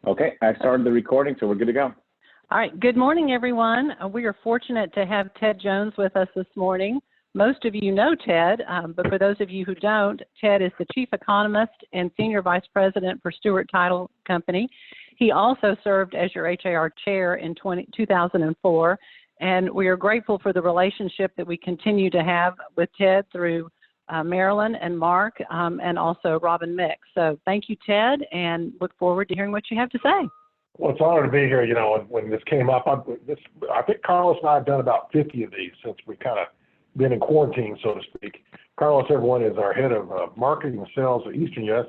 Okay, I started the recording, so we're good to go. All right. Good morning, everyone. We are fortunate to have Ted Jones with us this morning. Most of you know Ted, but for those of you who don't, Ted is the Chief Economist and Senior Vice President for Stewart Title Company. He also served as your HAR Chair in 2004, and we are grateful for the relationship that we continue to have with Ted through Marilyn and Mark, and also Robin Mick. So thank you, Ted, and look forward to hearing what you have to say. Well, it's an honor to be here. You know, when this came up, I think Carlos and I have done about 50 of these since we kind of been in quarantine, so to speak. Carlos, everyone, is our head of marketing and sales at Eastern U.S.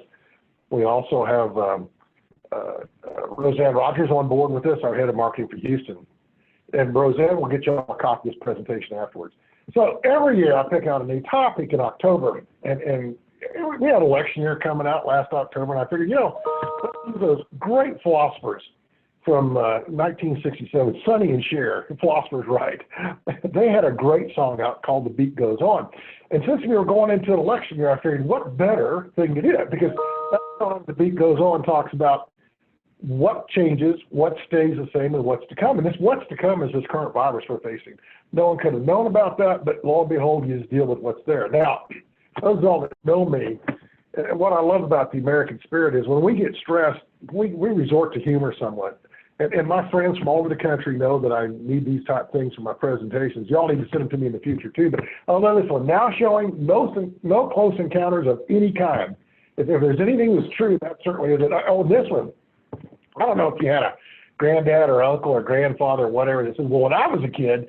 We also have Roseanne Rogers on board with us, our head of marketing for Houston. And Roseanne will get you a copy of this presentation afterwards. So every year I pick out a new topic in October, and we had election year coming out last October, and I figured, those great philosophers from 1967, Sonny and Cher, the philosophers right, they had a great song out called The Beat Goes On. And since we were going into an election year, I figured what better thing to do that, because that song, The Beat Goes On, talks about what changes, what stays the same, and what's to come. And this what's to come is this current virus we're facing. No one could have known about that, but lo and behold, you just deal with what's there. Now, those all that know me, and what I love about the American spirit is when we get stressed, we resort to humor somewhat. And my friends from all over the country know that I need these type things for my presentations. Y'all need to send them to me in the future too. But I'll know this one, now showing no close encounters of any kind. If there's anything that's true, that certainly is it. Oh, this one, I don't know if you had a granddad or uncle or grandfather or whatever that said, well, when I was a kid,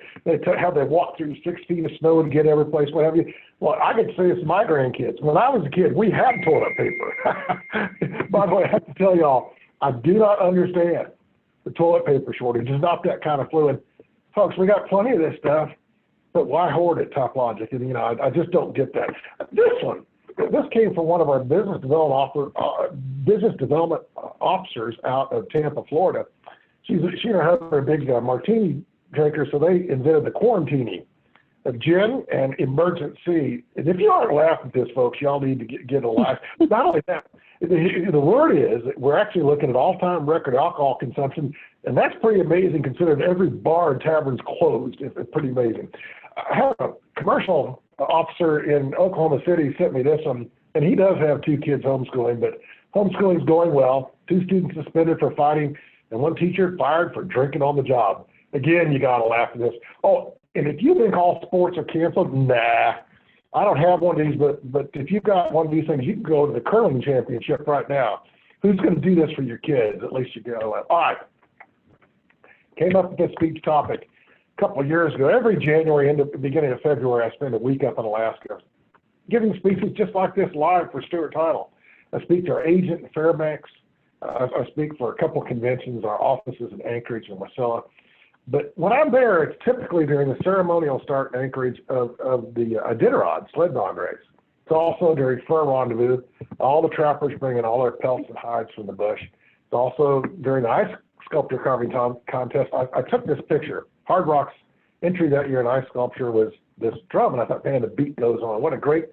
how they walked through 6 feet of snow to get every place, what have you. Well, I could say this to my grandkids. When I was a kid, we had toilet paper. By the way, I have to tell y'all, I do not understand the toilet paper shortage. It's not that kind of fluid. Folks, we got plenty of this stuff, but why hoard it, Top Logic? And, I just don't get that. This came from one of our business development officers out of Tampa, Florida. She and her husband are big martini drinkers, so they invented the quarantini of gin and emergency. And if you aren't laughing at this, folks, y'all need to get a laugh. Not only that, the word is that we're actually looking at all-time record alcohol consumption, and that's pretty amazing considering every bar and tavern's closed. It's pretty amazing. I have a commercial officer in Oklahoma City sent me this one, and he does have 2 kids homeschooling, but homeschooling's going well. 2 students suspended for fighting, and 1 teacher fired for drinking on the job. Again, you got to laugh at this. Oh, and if you think all sports are canceled, nah. I don't have one of these, but if you've got one of these things, you can go to the curling championship right now. Who's going to do this for your kids? At least you go. All right. Came up with this speech topic a couple of years ago. Every January and the beginning of February, I spend a week up in Alaska giving speeches just like this live for Stewart Title. I speak to our agent in Fairbanks. I speak for a couple of conventions, our offices in Anchorage and Wasilla. But when I'm there, it's typically during the ceremonial start in Anchorage of the Iditarod sled dog race. It's also during Fur Rendezvous. All the trappers bring in all their pelts and hides from the bush. It's also during the ice sculpture carving contest. I took this picture. Hard Rock's entry that year in ice sculpture was this drum, and I thought, man, the beat goes on. What a great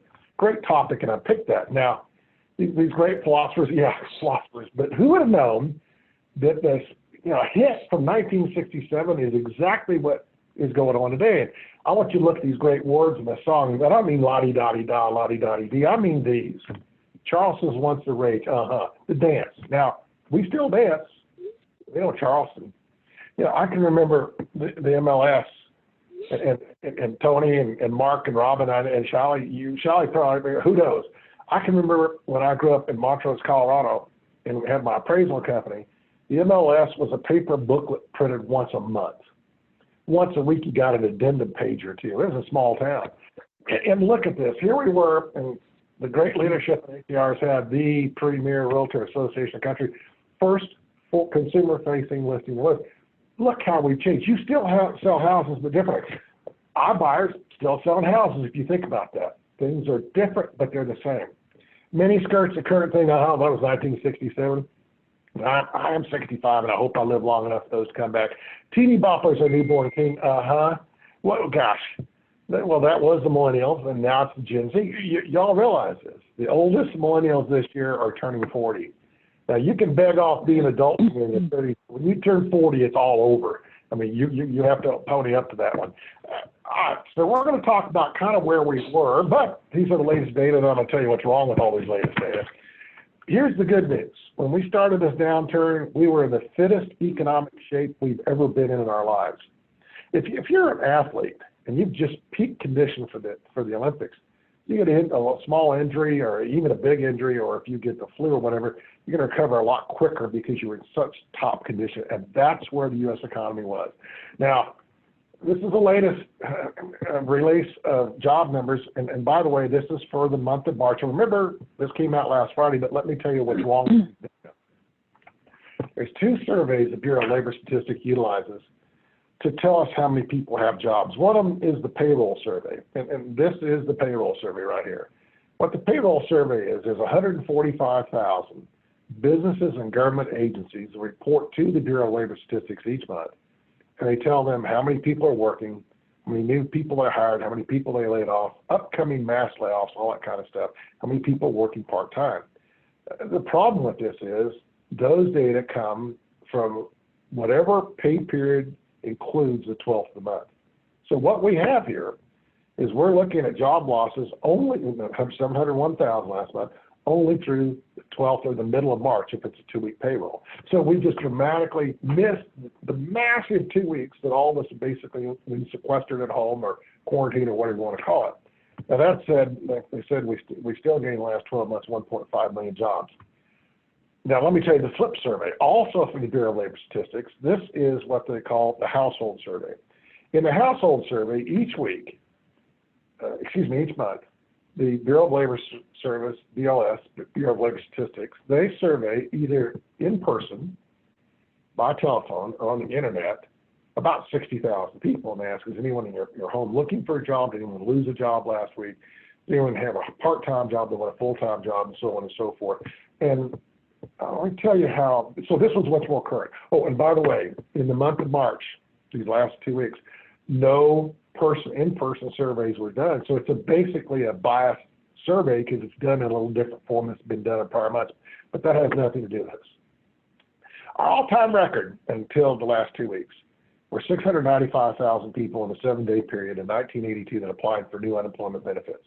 topic, and I picked that. Now, these great philosophers, but who would have known that this hit from 1967 is exactly what is going on today. And I want you to look at these great words in the song, but I don't mean la-di-da-di-da, la-di-da-di-dee. I mean these. Charleston's once the rage, the dance. Now, we still dance. Charleston. I can remember the MLS and Tony and Mark and Robin and Shally probably, who knows? I can remember when I grew up in Montrose, Colorado, and had my appraisal company. The MLS was a paper booklet printed once a month. Once a week, you got an addendum page or 2. It was a small town. And look at this. Here we were, and the great leadership in ATR's had the premier realtor association in the country, first full consumer-facing listing list. Look how we've changed. You still sell houses, but different. Our buyers still selling houses, if you think about that. Things are different, but they're the same. Mini skirts, the current thing, that was 1967. I am 65, and I hope I live long enough for those to come back. Teeny boppers are newborn king. Well, gosh. Well, that was the millennials, and now it's the Gen Z. Y'all realize this. The oldest millennials this year are turning 40. Now, you can beg off being adults when you're 30. When you turn 40, it's all over. I mean, you have to pony up to that one. All right, so we're going to talk about kind of where we were, but these are the latest data, and I'm going to tell you what's wrong with all these latest data. Here's the good news. When we started this downturn, we were in the fittest economic shape we've ever been in our lives. If you're an athlete and you've just peak condition for the Olympics, you get a small injury or even a big injury, or if you get the flu or whatever, you're going to recover a lot quicker because you were in such top condition, and that's where the U.S. economy was. Now, this is the latest release of job numbers, and by the way, this is for the month of March. And remember, this came out last Friday, but let me tell you what's wrong. There's two surveys the Bureau of Labor Statistics utilizes to tell us how many people have jobs. One of them is the payroll survey, and this is the payroll survey right here. What the payroll survey is 145,000 businesses and government agencies report to the Bureau of Labor Statistics each month, and they tell them how many people are working, how many new people they hired, how many people they laid off, upcoming mass layoffs, all that kind of stuff, how many people are working part-time. The problem with this is those data come from whatever pay period includes the 12th of the month. So what we have here is we're looking at job losses only, 701,000 last month, only through the 12th or the middle of March if it's a 2-week payroll. So we just dramatically missed the massive 2 weeks that all of us basically been sequestered at home or quarantined or whatever you want to call it. Now that said, like they said, we still gained the last 12 months 1.5 million jobs. Now, let me tell you the flip survey, also from the Bureau of Labor Statistics. This is what they call the household survey. In the household survey, each month, the Bureau of Labor Service, BLS, Bureau of Labor Statistics, they survey either in person, by telephone, or on the internet, about 60,000 people, and they ask, is anyone in your home looking for a job? Did anyone lose a job last week? Did anyone have a part-time job? Did they want a full-time job? And so on and so forth. And let me tell you how, so this was what's more current. Oh, and by the way, in the month of March, these last 2 weeks, no in-person surveys were done. So it's basically a biased survey because it's done in a little different form that's been done in prior months, but that has nothing to do with this. Our all-time record until the last 2 weeks were 695,000 people in a 7-day period in 1982 that applied for new unemployment benefits.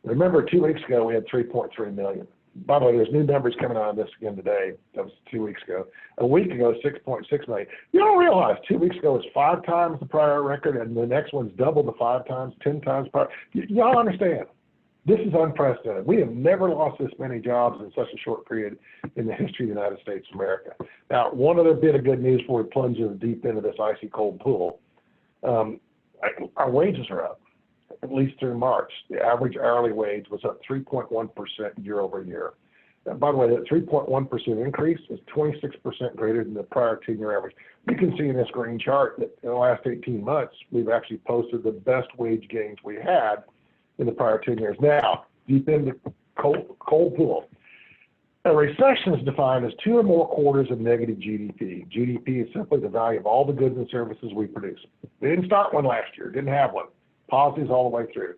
Remember, 2 weeks ago, we had 3.3 million. By the way, there's new numbers coming out of this again today. That was 2 weeks ago. A week ago, 6.6 million. You don't realize 2 weeks ago was 5 times the prior record, and the next one's double the 5 times, 10 times prior. Y'all understand. This is unprecedented. We have never lost this many jobs in such a short period in the history of the United States of America. Now, one other bit of good news before we plunge in deep into this icy cold pool. Our wages are up. At least through March, the average hourly wage was up 3.1% year over year. And by the way, that 3.1% increase is 26% greater than the prior 10-year average. You can see in this green chart that in the last 18 months, we've actually posted the best wage gains we had in the prior 10 years. Now, deep into cold pool. A recession is defined as 2 or more quarters of negative GDP. GDP is simply the value of all the goods and services we produce. We didn't start one last year, didn't have one. Positives all the way through.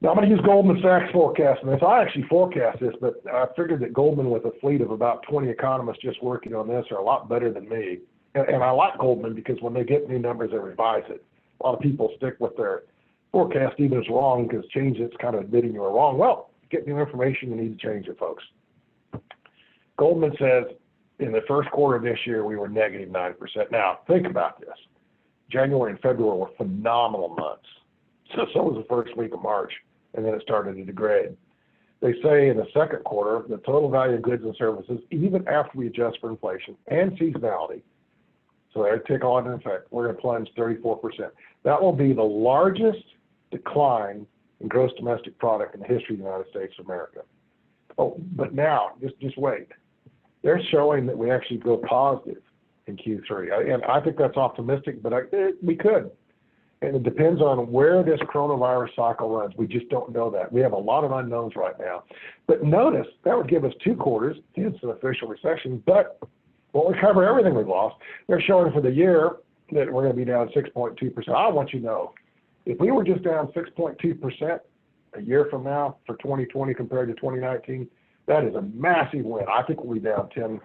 Now, I'm going to use Goldman Sachs forecast on this. I actually forecast this, but I figured that Goldman, with a fleet of about 20 economists just working on this, are a lot better than me. And I like Goldman because when they get new numbers, they revise it. A lot of people stick with their forecast even if it's wrong because change it's kind of admitting you were wrong. Well, get new information, you need to change it, folks. Goldman says in the first quarter of this year, we were negative 9%. Now, think about this. January and February were phenomenal months. So was the first week of March, and then it started to degrade. They say in the second quarter, the total value of goods and services, even after we adjust for inflation and seasonality, so they take all into effect, we're going to plunge 34%. That will be the largest decline in gross domestic product in the history of the United States of America. Oh, but now, just wait. They're showing that we actually go positive in Q3. And I think that's optimistic, but we could. And it depends on where this coronavirus cycle runs. We just don't know that. We have a lot of unknowns right now. But notice, that would give us 2 quarters, hence an official recession, but won't recover everything we've lost. They're showing for the year that we're going to be down 6.2%. I want you to know, if we were just down 6.2% a year from now for 2020 compared to 2019, That is a massive win. I think we'll be down 10,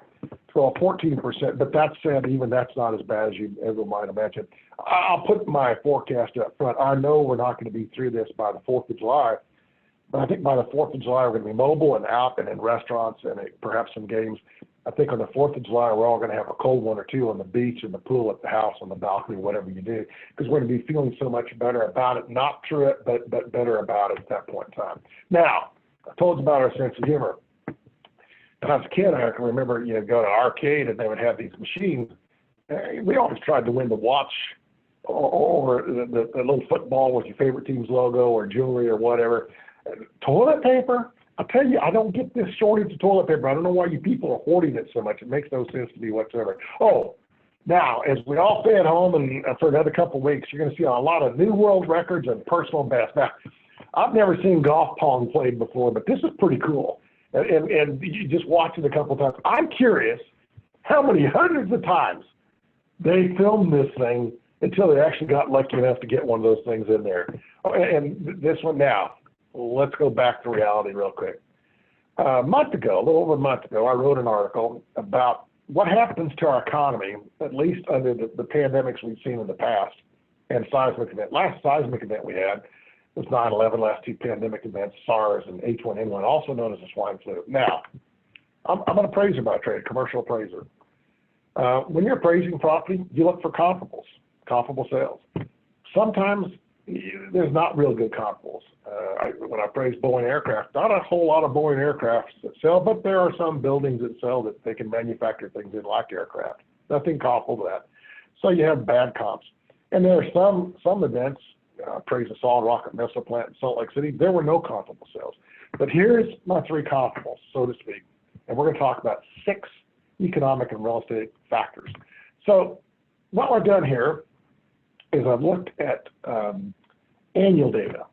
12, 14%. But that said, even that's not as bad as you ever might imagine. I'll put my forecast up front. I know we're not going to be through this by the 4th of July, but I think by the 4th of July, we're going to be mobile and out and in restaurants and perhaps some games. I think on the 4th of July, we're all going to have a cold one or two on the beach, in the pool, at the house, on the balcony, whatever you do, because we're going to be feeling so much better about it, not through it, but better about it at that point in time. Now, I told you about our sense of humor. When I was a kid, I can remember, go to an arcade and they would have these machines. We always tried to win the watch or the little football with your favorite team's logo or jewelry or whatever. Toilet paper? I'll tell you, I don't get this shortage of toilet paper. I don't know why you people are hoarding it so much. It makes no sense to me whatsoever. Oh, now, as we all stay at home and for another couple of weeks, you're going to see a lot of new world records and personal bests. Now, I've never seen golf pong played before, but this is pretty cool. And you just watch it a couple of times. I'm curious how many hundreds of times they filmed this thing until they actually got lucky enough to get one of those things in there. And this one now, let's go back to reality real quick. A little over a month ago, I wrote an article about what happens to our economy, at least under the pandemics we've seen in the past, and seismic event. Last seismic event we had was 9/11, last two pandemic events, SARS and H1N1, also known as the swine flu. Now, I'm an appraiser by trade, commercial appraiser. When you're appraising property, you look for comparable sales. Sometimes there's not real good comparables. When I appraise Boeing aircraft, not a whole lot of Boeing aircraft that sell, but there are some buildings that sell that they can manufacture things in like aircraft. Nothing comparable to that. So you have bad comps. And there are some events, appraise a solid rocket missile plant in Salt Lake City, there were no comparable sales. But here's my three comparables, so to speak. And we're going to talk about 6 economic and real estate factors. So what I've done here is I've looked at annual data.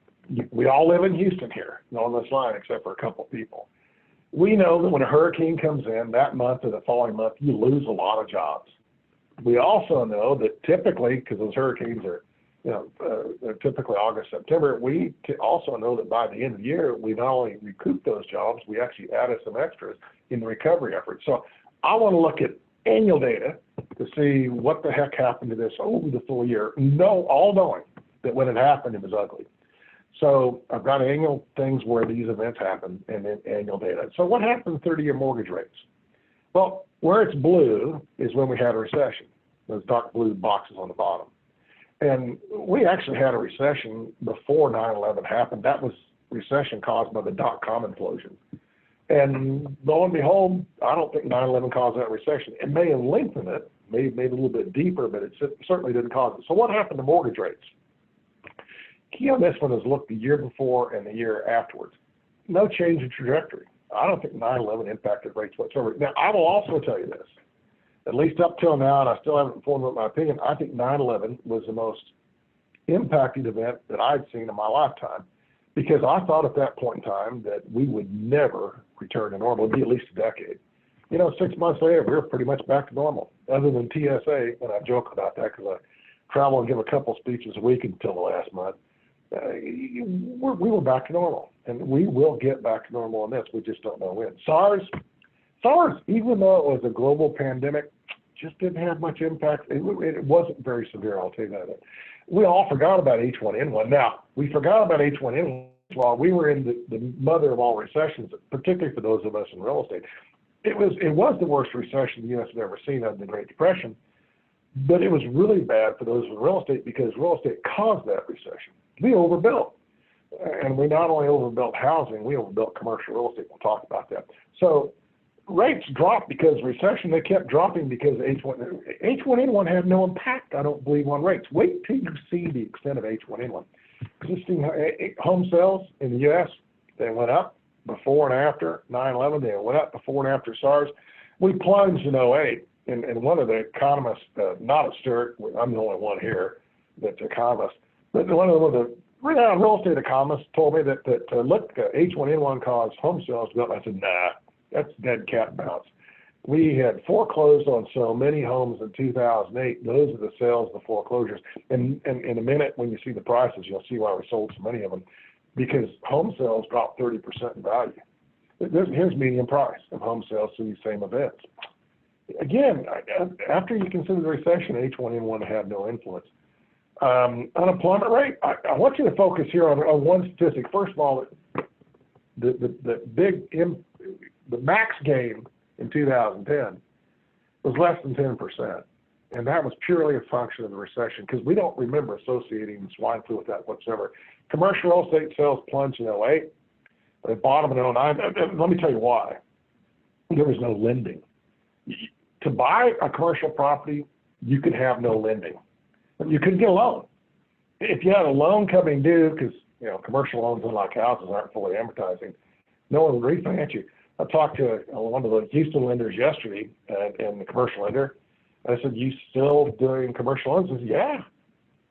We all live in Houston here, on this line, except for a couple of people. We know that when a hurricane comes in, that month or the following month, you lose a lot of jobs. We also know that typically, because those hurricanes are, they're typically August, September, we also know that by the end of the year, we not only recoup those jobs, we actually added some extras in the recovery effort. So I want to look at annual data to see what the heck happened to this over the full year, all knowing that when it happened, it was ugly. So I've got annual things where these events happen and then annual data. So what happened to 30-year mortgage rates? Well, where it's blue is when we had a recession, those dark blue boxes on the bottom. And we actually had a recession before 9/11 happened. That was recession caused by the dot-com implosion. And lo and behold, I don't think 9/11 caused that recession. It may have lengthened it, maybe a little bit deeper, but it certainly didn't cause it. So what happened to mortgage rates? Key on this one is look the year before and the year afterwards. No change in trajectory. I don't think 9/11 impacted rates whatsoever. Now, I will also tell you this, at least up till now, and I still haven't formed my opinion, I think 9/11 was the most impacting event that I'd seen in my lifetime, because I thought at that point in time that we would never return to normal. It'd be at least a decade. 6 months later, we were pretty much back to normal, other than TSA, and I joke about that because I travel and give a couple speeches a week until the last month. We were back to normal, and we will get back to normal on this. We just don't know when. SARS, even though it was a global pandemic, just didn't have much impact. It wasn't very severe, I'll tell you that. We all forgot about H1N1. Now, we forgot about H1N1 while we were in the mother of all recessions, particularly for those of us in real estate. It was the worst recession the U.S. had ever seen other than the Great Depression, but it was really bad for those in real estate because real estate caused that recession. We overbuilt, and we not only overbuilt housing, we overbuilt commercial real estate. We'll talk about that. So rates dropped because of recession. They kept dropping because H1N1 had no impact, I don't believe, on rates. Wait till you see the extent of H1N1. Existing home sales in the U.S., they went up before and after 9/11. They went up before and after SARS. We plunged in 08, and one of the economists, not at Stewart, I'm the only one here that's an economist, but one of the renowned real estate economists told me that look, H1N1 caused home sales to go up. I said, nah, that's dead cat bounce. We had foreclosed on so many homes in 2008. Those are the sales, the foreclosures. And in a minute, when you see the prices, you'll see why we sold so many of them, because home sales dropped 30% in value. Here's median price of home sales through these same events. Again, after you consider the recession, H1N1 had no influence. Unemployment rate, I want you to focus here on one statistic. First of all, the max gain in 2010 was less than 10%. And that was purely a function of the recession, because we don't remember associating swine flu with that whatsoever. Commercial real estate sales plunged in 08. They bottomed in 09. Let me tell you why. There was no lending. To buy a commercial property, you could have no lending. You couldn't get a loan. If you had a loan coming due, because commercial loans, unlike houses, aren't fully amortizing, no one would refinance you. I talked to one of the Houston lenders yesterday, and the commercial lender. I said, "You still doing commercial loans?" He says, "Yeah."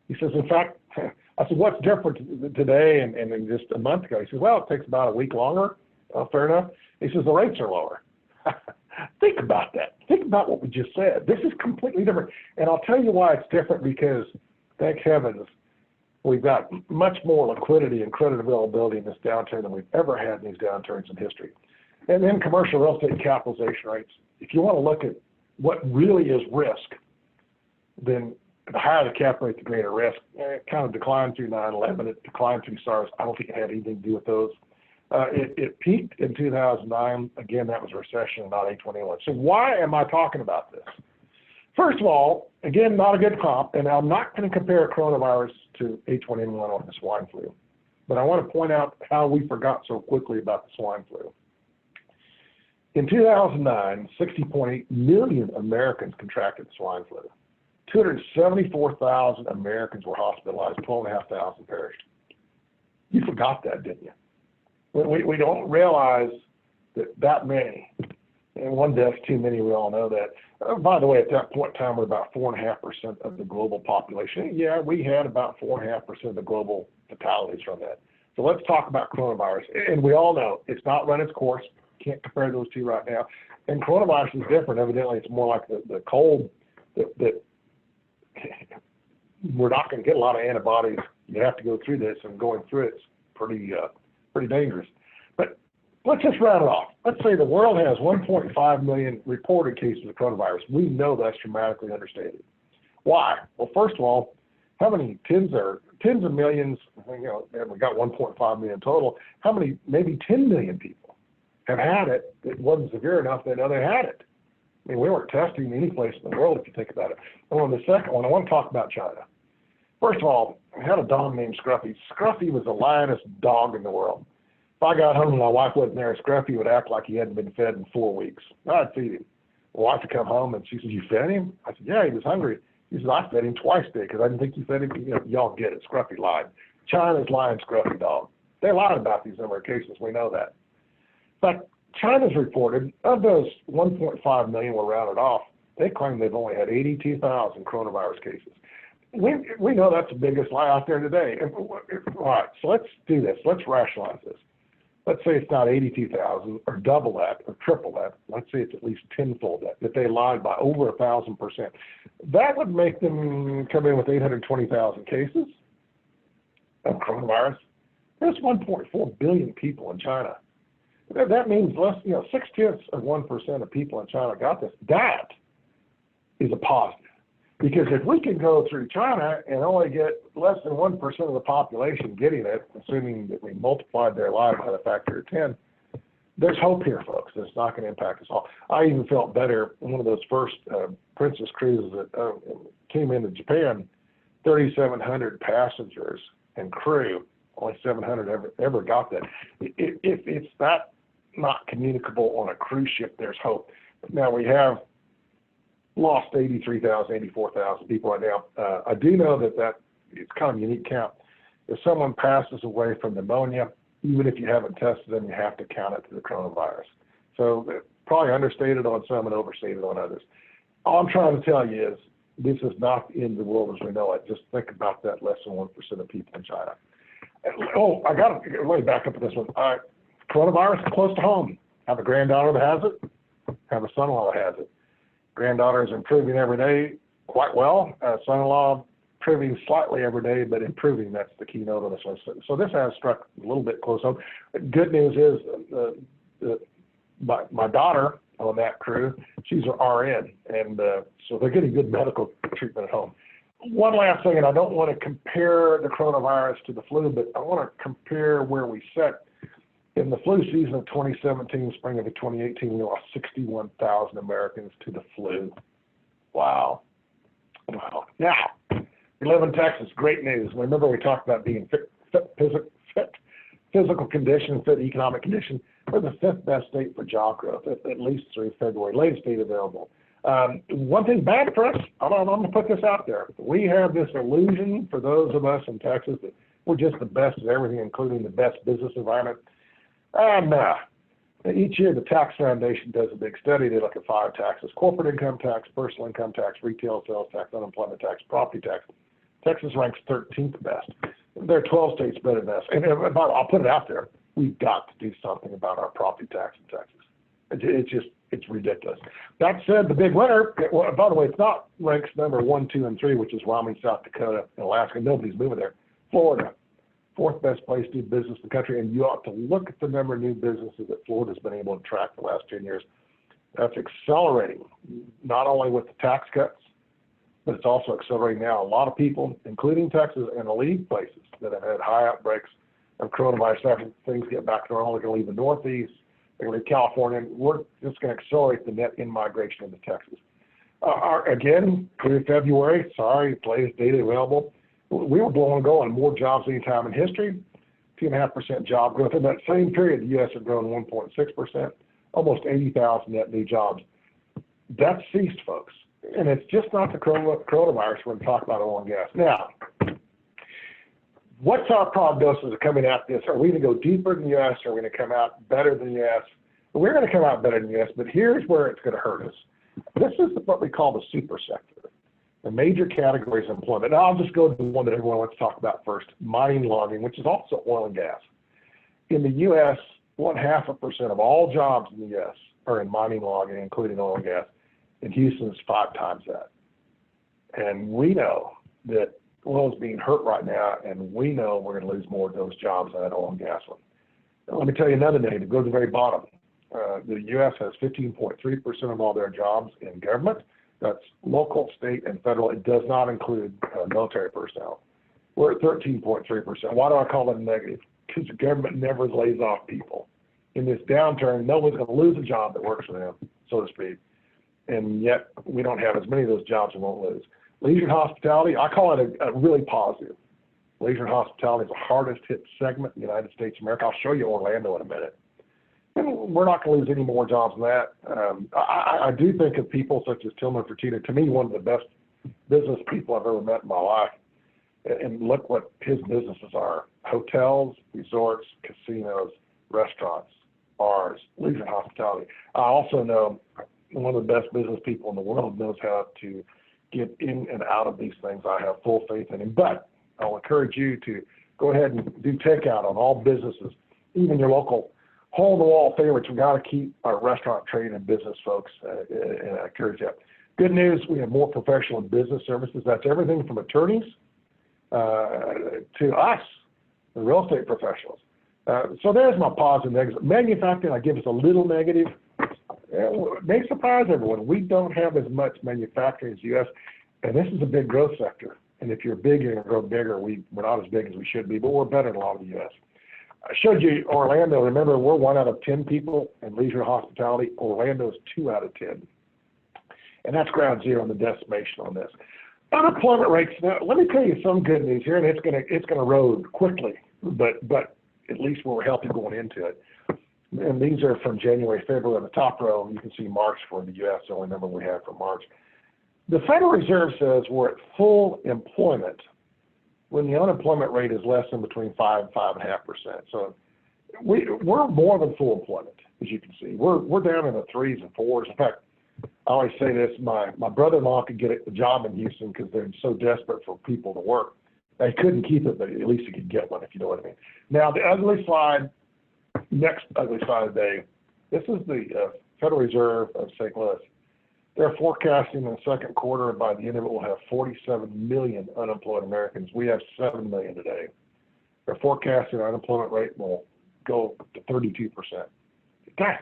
He says, "In fact," I said, "What's different today and just a month ago?" He says, "Well, it takes about a week longer." Fair enough. He says, "The rates are lower." Think about that. Think about what we just said. This is completely different. And I'll tell you why it's different, because, thank heavens, we've got much more liquidity and credit availability in this downturn than we've ever had in these downturns in history. And then commercial real estate capitalization rates. If you want to look at what really is risk, then the higher the cap rate, the greater risk. It kind of declined through 9/11. It declined through SARS. I don't think it had anything to do with those. It peaked in 2009. Again, that was a recession, not H1N1. So why am I talking about this? First of all, again, not a good comp, and I'm not going to compare coronavirus to H1N1 or the swine flu. But I want to point out how we forgot so quickly about the swine flu. In 2009, 60.8 million Americans contracted swine flu. 274,000 Americans were hospitalized, 12,500 perished. You forgot that, didn't you? We don't realize that many. And one death's too many, we all know that. By the way, at that point in time, we're about 4.5% of the global population. Yeah, we had about 4.5% of the global fatalities from that. So let's talk about coronavirus. And we all know it's not run its course. Can't compare those two right now. And coronavirus is different. Evidently, it's more like the cold that we're not going to get a lot of antibodies. You have to go through this, and going through it's pretty dangerous. But let's just round it off. Let's say the world has 1.5 million reported cases of coronavirus. We know that's dramatically understated. Why? Well, first of all, how many tens of millions, and we got 1.5 million total, how many, maybe 10 million people have had it that wasn't severe enough they know they had it? I mean, we weren't testing any place in the world, if you think about it. And on the second one, I want to talk about China. First of all, I had a dog named Scruffy. Scruffy was the lionest dog in the world. If I got home and my wife wasn't there, Scruffy would act like he hadn't been fed in 4 weeks. I'd feed him. My wife would come home and she said, "You fed him?" I said, "Yeah, he was hungry." He said, "I fed him twice today because I didn't think you fed him." Y'all get it. Scruffy lied. China's lying Scruffy dog. They lied about these number of cases. We know that. But China's reported, of those 1.5 million were rounded off, they claim they've only had 82,000 coronavirus cases. We know that's the biggest lie out there today. All right, so let's do this. Let's rationalize this. Let's say it's not 82,000 or double that or triple that. Let's say it's at least tenfold that they lied by over 1,000%. That would make them come in with 820,000 cases of coronavirus. There's 1.4 billion people in China. That means 0.6% of people in China got this. That is a positive. Because if we can go through China and only get less than 1% of the population getting it, assuming that we multiplied their lives by a factor of 10, there's hope here, folks. It's not going to impact us all. I even felt better one of those first Princess cruises that came into Japan, 3,700 passengers and crew, only 700 ever got that. If it's that not communicable on a cruise ship, there's hope. Now we have lost 83,000, 84,000 people right now. I do know that it's kind of a unique count. If someone passes away from pneumonia, even if you haven't tested them, you have to count it to the coronavirus. So probably understated on some and overstated on others. All I'm trying to tell you is this is not the end of the world as we know it. Just think about that less than 1% of people in China. Oh, I got to really back up to this one. Coronavirus is close to home. I have a granddaughter that has it. I have a son-in-law that has it. Granddaughter is improving every day quite well. Son-in-law improving slightly every day, but improving, that's the keynote on this one. So this has struck a little bit close home. Good news is my daughter on that crew, she's an RN, and so they're getting good medical treatment at home. One last thing, and I don't want to compare the coronavirus to the flu, but I want to compare where we sat. In the flu season of 2017, spring of 2018, we lost 61,000 Americans to the flu. Wow. Now, we live in Texas. Great news. Remember we talked about being fit physical condition, fit economic condition. We're the fifth best state for job growth, at least through February. Latest data available. One thing bad for us, I'm going to put this out there. We have this illusion for those of us in Texas that we're just the best at everything, including the best business environment. Nah. Each year, the Tax Foundation does a big study. They look at 5 taxes: corporate income tax, personal income tax, retail sales tax, unemployment tax, property tax. Texas ranks 13th best. There are 12 states better than us. And I'll put it out there. We've got to do something about our property tax in Texas. It's ridiculous. That said, the big winner, by the way, it's not ranks number 1, 2, and 3, which is Wyoming, South Dakota, and Alaska. Nobody's moving there. Florida. 4th best place to do business in the country, and you ought to look at the number of new businesses that Florida's been able to attract the last 10 years. That's accelerating, not only with the tax cuts, but it's also accelerating now. A lot of people, including Texas and elite places that have had high outbreaks of coronavirus, after things get back to normal, they're going to leave the Northeast, they're going to leave California. We're just going to accelerate the net in-migration into Texas. Again, through February, latest data available, we were blowing and going, more jobs than any time in history, 2.5% job growth. In that same period, the U.S. had grown 1.6%, almost 80,000 net new jobs. That's ceased, folks. And it's just not the coronavirus. We're going to talk about oil and gas. Now, what's our prognosis of coming out this? Are we going to go deeper than the U.S.? Are we going to come out better than the U.S.? We're going to come out better than the U.S., but here's where it's going to hurt us. This is what we call the super sector. The major categories of employment. Now, I'll just go to the one that everyone wants to talk about first, mining, logging, which is also oil and gas. In the U.S., 0.5% of all jobs in the U.S. are in mining, logging, including oil and gas. In Houston, it's 5 times that. And we know that oil is being hurt right now, and we know we're going to lose more of those jobs than that oil and gas one. Now, let me tell you another negative. Go to the very bottom. The U.S. has 15.3% of all their jobs in government. That's local, state, and federal. It does not include military personnel. We're at 13.3%. Why do I call it negative? Because the government never lays off people. In this downturn, no one's going to lose a job that works for them, so to speak. And yet, we don't have as many of those jobs we won't lose. Leisure and hospitality, I call it a really positive. Leisure and hospitality is the hardest hit segment in the United States of America. I'll show you Orlando in a minute. And we're not going to lose any more jobs than that. I do think of people such as Tillman Fertitta, to me, one of the best business people I've ever met in my life. And look what his businesses are: hotels, resorts, casinos, restaurants, bars, leisure and hospitality. I also know one of the best business people in the world knows how to get in and out of these things. I have full faith in him. But I'll encourage you to go ahead and do takeout on all businesses, even your local hole-in-the-wall favorites. We've got to keep our restaurant trade and business folks, and I encourage that. Good news, we have more professional business services. That's everything from attorneys to us, the real estate professionals. So there's my positive and negative. Manufacturing, I give us a little negative. It may surprise everyone. We don't have as much manufacturing as the U.S., and this is a big growth sector. And if you're big, you're going to grow bigger. We're not as big as we should be, but we're better than a lot of the U.S. I showed you Orlando. Remember, we're 1 out of 10 people in leisure and hospitality. Orlando is 2 out of 10. And that's ground zero on the decimation on this. Unemployment rates, now, let me tell you some good news here, and it's going to erode quickly, but at least we're healthy going into it. And these are from January, February. On the top row, you can see March for the U.S., the only number we have for March. The Federal Reserve says we're at full employment when the unemployment rate is less than between 5 and 5.5%. So we're more than full employment, as you can see. We're down in the 3s and 4s. In fact, I always say this, my brother-in-law could get a job in Houston because they're so desperate for people to work. They couldn't keep it, but at least he could get one, if you know what I mean. Now, the ugly slide, next ugly slide of the day, this is the Federal Reserve of St. Louis. They're forecasting in the second quarter, by the end of it, we'll have 47 million unemployed Americans. We have 7 million today. They're forecasting our unemployment rate will go to 32%. Guys,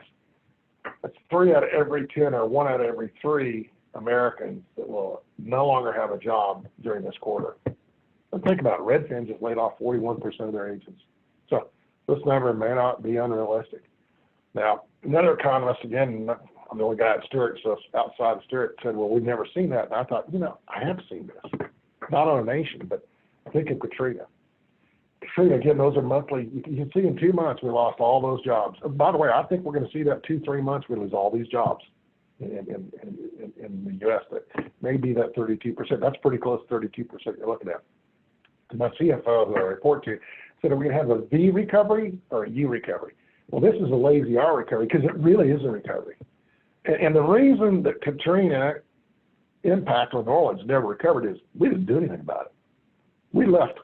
that's 3 out of every 10 or 1 out of every 3 Americans that will no longer have a job during this quarter. And think about it. Redfin just laid off 41% of their agents. So this number may not be unrealistic. Now, another economist, again, I'm the only guy at Stewart, so outside of Stewart, said, well, we've never seen that. And I thought, I have seen this. Not on a nation, but think of Katrina. Katrina, again, those are monthly. You can see in 2 months we lost all those jobs. By the way, I think we're going to see that 2-3 months we lose all these jobs in the U.S. That may be that 32%. That's pretty close to 32% you're looking at. My CFO, who I report to, said, are we going to have a V recovery or a U recovery? Well, this is a lazy R recovery because it really is a recovery. And the reason that Katrina impact on New Orleans never recovered is we didn't do anything about it. We left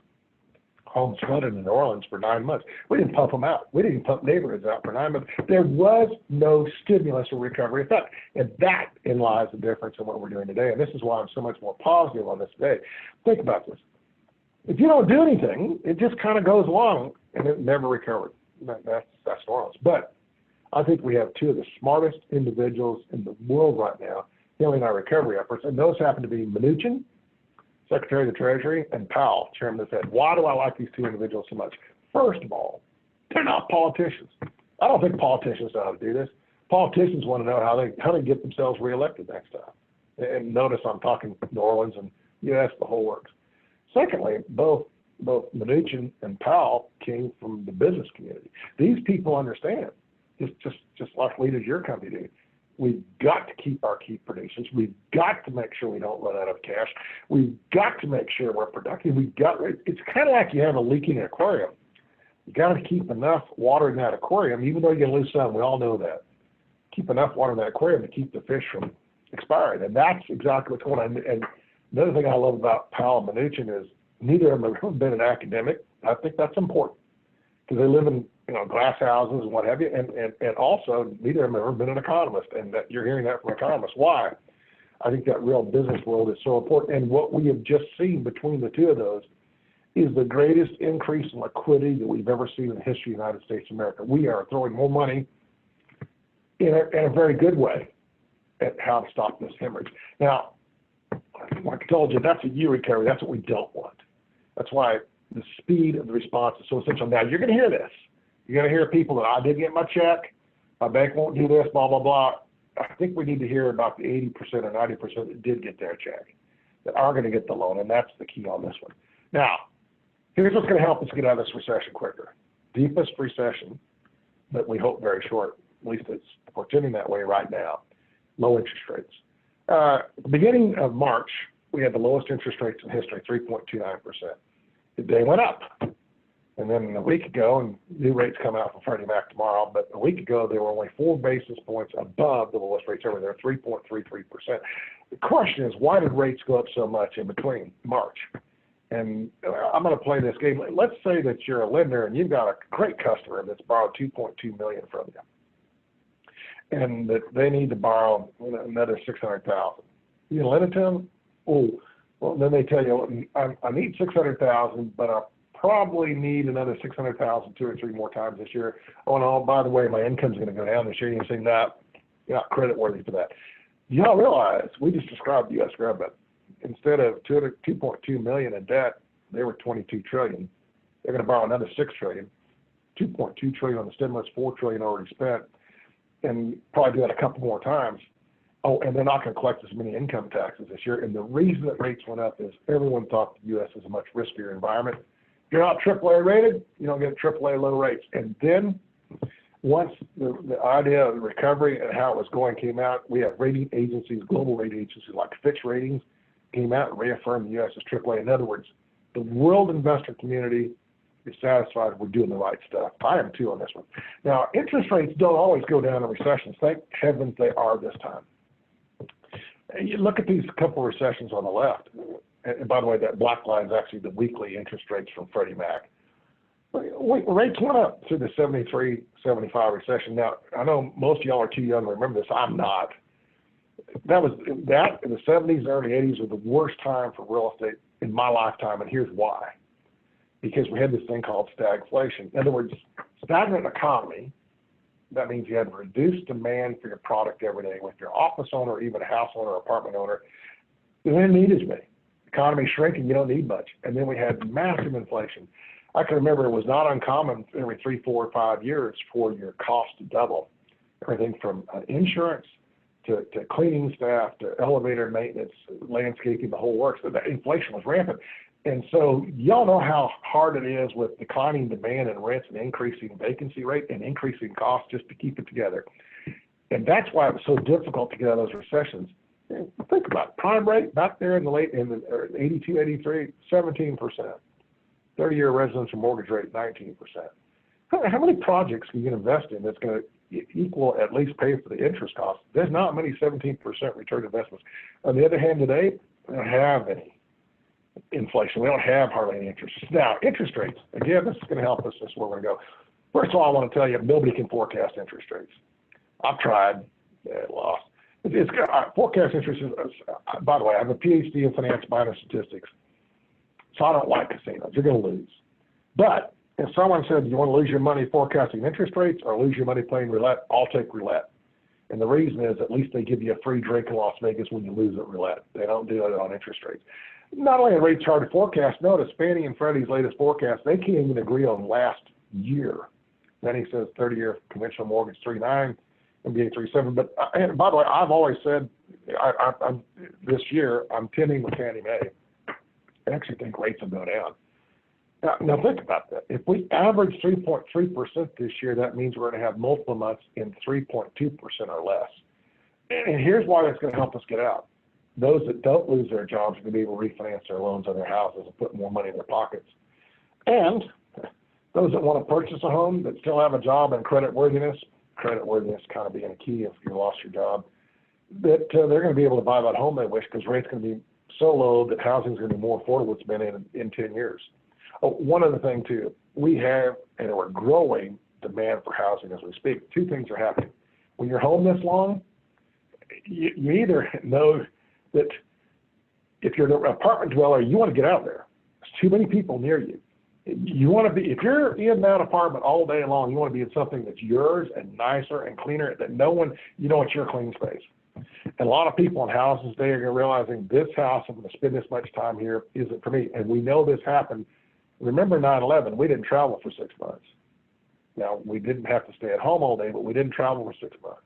homes flooded in New Orleans for 9 months. We didn't pump them out. We didn't pump neighborhoods out for 9 months. There was no stimulus or recovery effect. And that in lies the difference in what we're doing today. And this is why I'm so much more positive on this today. Think about this. If you don't do anything, it just kind of goes along and it never recovered. That's New Orleans. But I think we have 2 of the smartest individuals in the world right now handling our recovery efforts. And those happen to be Mnuchin, Secretary of the Treasury, and Powell, Chairman of the Fed. Why do I like these 2 individuals so much? First of all, they're not politicians. I don't think politicians know how to do this. Politicians want to know how they get themselves reelected next time. And notice I'm talking New Orleans and U.S., the whole works. Secondly, both Mnuchin and Powell came from the business community. These people understand, just like leaders your company do. We've got to keep our key producers. We've got to make sure we don't run out of cash. We've got to make sure we're productive. It's kind of like you have a leaking aquarium. You got to keep enough water in that aquarium, even though you're going to lose some. We all know that. Keep enough water in that aquarium to keep the fish from expiring. And that's exactly what's going on. And another thing I love about Powell and Mnuchin is neither of them have been an academic. I think that's important because they live in glass houses and what have you, and also neither of them have ever been an economist, and that you're hearing that from economists. Why? I think that real business world is so important, and what we have just seen between the 2 of those is the greatest increase in liquidity that we've ever seen in the history of the United States of America. We are throwing more money in a very good way at how to stop this hemorrhage. Now, like I told you, that's a U recovery. That's what we don't want. That's why the speed of the response is so essential. Now, you're going to hear this. You're going to hear people that I did get my check, my bank won't do this, blah, blah, blah. I think we need to hear about the 80% or 90% that did get their check, that are going to get the loan, and that's the key on this one. Now, here's what's going to help us get out of this recession quicker. Deepest recession, but we hope very short. At least it's portending that way right now. Low interest rates. Beginning of March, we had the lowest interest rates in history, 3.29%. They went up. And then a week ago, and new rates come out from Freddie Mac tomorrow, but a week ago they were only 4 basis points above the lowest rates ever. They're 3.33%. The question is, why did rates go up so much in between March? And I'm going to play this game. Let's say that you're a lender and you've got a great customer that's borrowed $2.2 million from you, and that they need to borrow another $600,000. You can lend it to them? Oh, well, then they tell you, I need $600,000, but I probably need another $600,000 2 or 3 more times this year. Oh, no, by the way, my income's going to go down this year. You say, no, you're not credit worthy for that. Y'all realize we just described the U.S. government. Instead of $2.2 million in debt, they were $22 trillion. They're going to borrow another $6 trillion, $2.2 trillion on the stimulus, $4 trillion already spent, and probably do that a couple more times. Oh, and they're not going to collect as many income taxes this year. And the reason that rates went up is everyone thought the U.S. was a much riskier environment. If you're not AAA rated, you don't get AAA low rates. And then once the idea of the recovery and how it was going came out, we have rating agencies, global rating agencies like Fitch Ratings came out and reaffirmed the U.S. as AAA. In other words, the world investor community is satisfied we're doing the right stuff. I am too on this one. Now, interest rates don't always go down in recessions. Thank heavens they are this time. And you look at these couple of recessions on the left. And by the way, that black line is actually the weekly interest rates from Freddie Mac. Rates went up through the 73, 75 recession. Now, I know most of y'all are too young to remember this. I'm not. That in the 70s and early 80s was the worst time for real estate in my lifetime, and here's why. Because we had this thing called stagflation. In other words, stagnant economy That means you have reduced demand for your product every day. With your office owner, or even a house owner or apartment owner, you don't need as many. Economy shrinking, you don't need much. And then we had massive inflation. I can remember it was not uncommon every 3, 4, 5 years for your cost to double. Everything from insurance to cleaning staff to elevator maintenance, landscaping, the whole works. The inflation was rampant. And so y'all know how hard it is with declining demand and rents and increasing vacancy rate and increasing costs just to keep it together. And that's why it was so difficult to get out of those recessions. Think about it. Prime rate back there in the 82, 83, 17%. 30-year residential mortgage rate, 19%. How many projects can you invest in that's going to equal, at least pay for the interest costs? There's not many 17% return investments. On the other hand, today, we don't have any inflation. We don't have hardly any interest. Now, interest rates, again, this is going to help us. This is where we're going to go. First of all, I want to tell you, nobody can forecast interest rates. I've tried, lost. It's forecast interest is, by the way, I have a PhD in finance, minor statistics, so I don't like casinos. You're going to lose. But if someone said, you want to lose your money forecasting interest rates or lose your money playing roulette, I'll take roulette. And the reason is at least they give you a free drink in Las Vegas when you lose at roulette. They don't do it on interest rates. Not only are rates hard to forecast, notice Fannie and Freddie's latest forecast, they can't even agree on last year. Then he says 30-year conventional mortgage 3.9, MBA 3.7. But and by the way, I've always said I'm this year I'm tending with Fannie Mae. I actually think rates will go down. Now think about that. If we average 3.3% this year, that means we're going to have multiple months in 3.2% or less. And here's why that's going to help us get out. Those that don't lose their jobs are going to be able to refinance their loans on their houses and put more money in their pockets. And those that want to purchase a home that still have a job and creditworthiness kind of being a key if you lost your job, that they're going to be able to buy that home they wish because rates going to be so low that housing is going to be more affordable than it's been in 10 years. Oh, one other thing too, we have and we're growing demand for housing as we speak. Two things are happening. When you're home this long, you either know that if you're an apartment dweller, you want to get out there. There's too many people near you. You want to be, if you're in that apartment all day long, you want to be in something that's yours and nicer and cleaner, that no one, you know, it's your clean space. And a lot of people in houses today are realizing this house, I'm going to spend this much time here, isn't for me. And we know this happened. Remember 9/11, we didn't travel for 6 months. Now, we didn't have to stay at home all day, but we didn't travel for 6 months.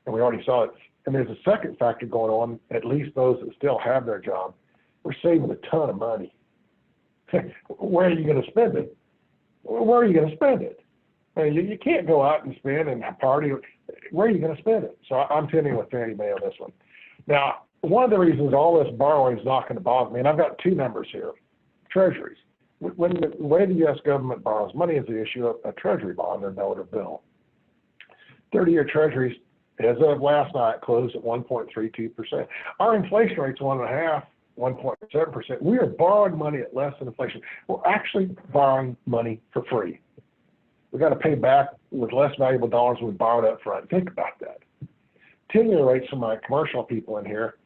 And we already saw it. And there's a second factor going on, at least those that still have their job. We're saving a ton of money. Where are you going to spend it? Where are you going to spend it? I mean, you can't go out and spend and party. Where are you going to spend it? So I'm tending with Fannie Mae on this one. Now, one of the reasons all this borrowing is not going to bother me, and I've got two numbers here, treasuries. When the way the U.S. government borrows money is the issue of a treasury bond or note or bill. 30-year treasuries, as of last night, closed at 1.32%. Our inflation rate's 1.5%, 1.7%. We are borrowing money at less than inflation. We're actually borrowing money for free. We've got to pay back with less valuable dollars we borrowed up front. Think about that. 10-year rates for my commercial people in here,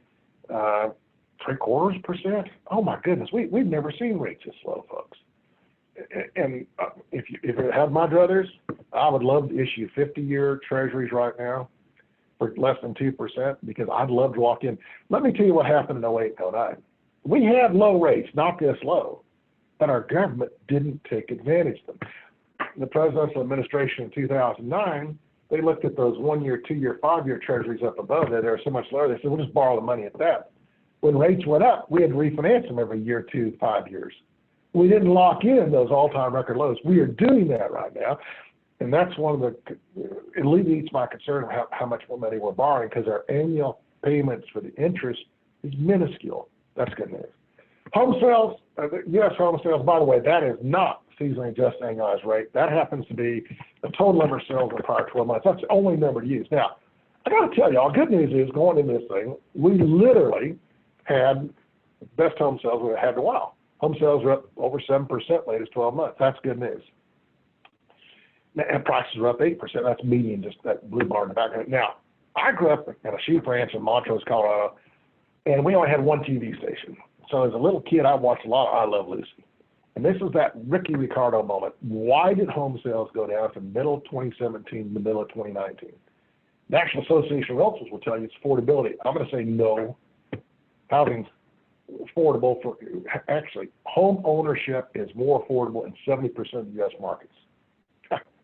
0.75%. Oh my goodness, we've never seen rates this low, folks. And if it had my druthers, I would love to issue 50-year treasuries right now for less than 2% because I'd love to walk in. Let me tell you what happened in 08 and 09. We had low rates, not this low, but our government didn't take advantage of them. The presidential administration in 2009, they looked at those 1-year, 2-year, 5-year treasuries up above there. They were so much lower. They said, we'll just borrow the money at that. When rates went up, we had to refinance them every year, 2, 5 years. We didn't lock in those all-time record lows. We are doing that right now. And that's one of the, it alleviates my concern of how much more money we're borrowing because our annual payments for the interest is minuscule. That's good news. Home sales, U.S. home sales, by the way, that is not seasonally adjusted annualized rate. That happens to be the total number of sales in the prior 12 months. That's the only number to use. Now, I got to tell y'all, good news is going into this thing, we literally had best home sales we've had in a while. Home sales are up over 7% latest 12 months. That's good news. And prices are up 8%. That's median, just that blue bar in the background. Now, I grew up in a sheep ranch in Montrose, Colorado, and we only had one TV station. So as a little kid, I watched a lot of I Love Lucy. And this is that Ricky Ricardo moment. Why did home sales go down from middle of 2017 to middle of 2019? National Association of Realtors will tell you it's affordability. I'm going to say no. Housing's affordable for, actually, home ownership is more affordable in 70% of the U.S. markets.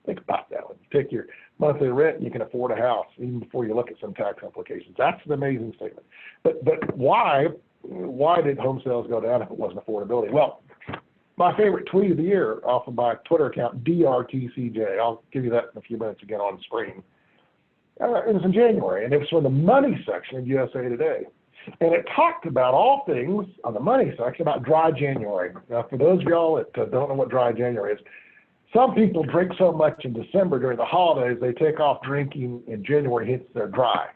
Think about that. When you take your monthly rent, and you can afford a house even before you look at some tax implications. That's an amazing statement. But why did home sales go down if it wasn't affordability? Well, my favorite tweet of the year off of my Twitter account, DRTCJ. I'll give you that in a few minutes again on the screen. It was in January, and it was from the money section of USA Today. And it talked about all things on the money section about dry January. Now, for those of y'all that don't know what dry January is, some people drink so much in December during the holidays, they take off drinking in January, hence they're dry.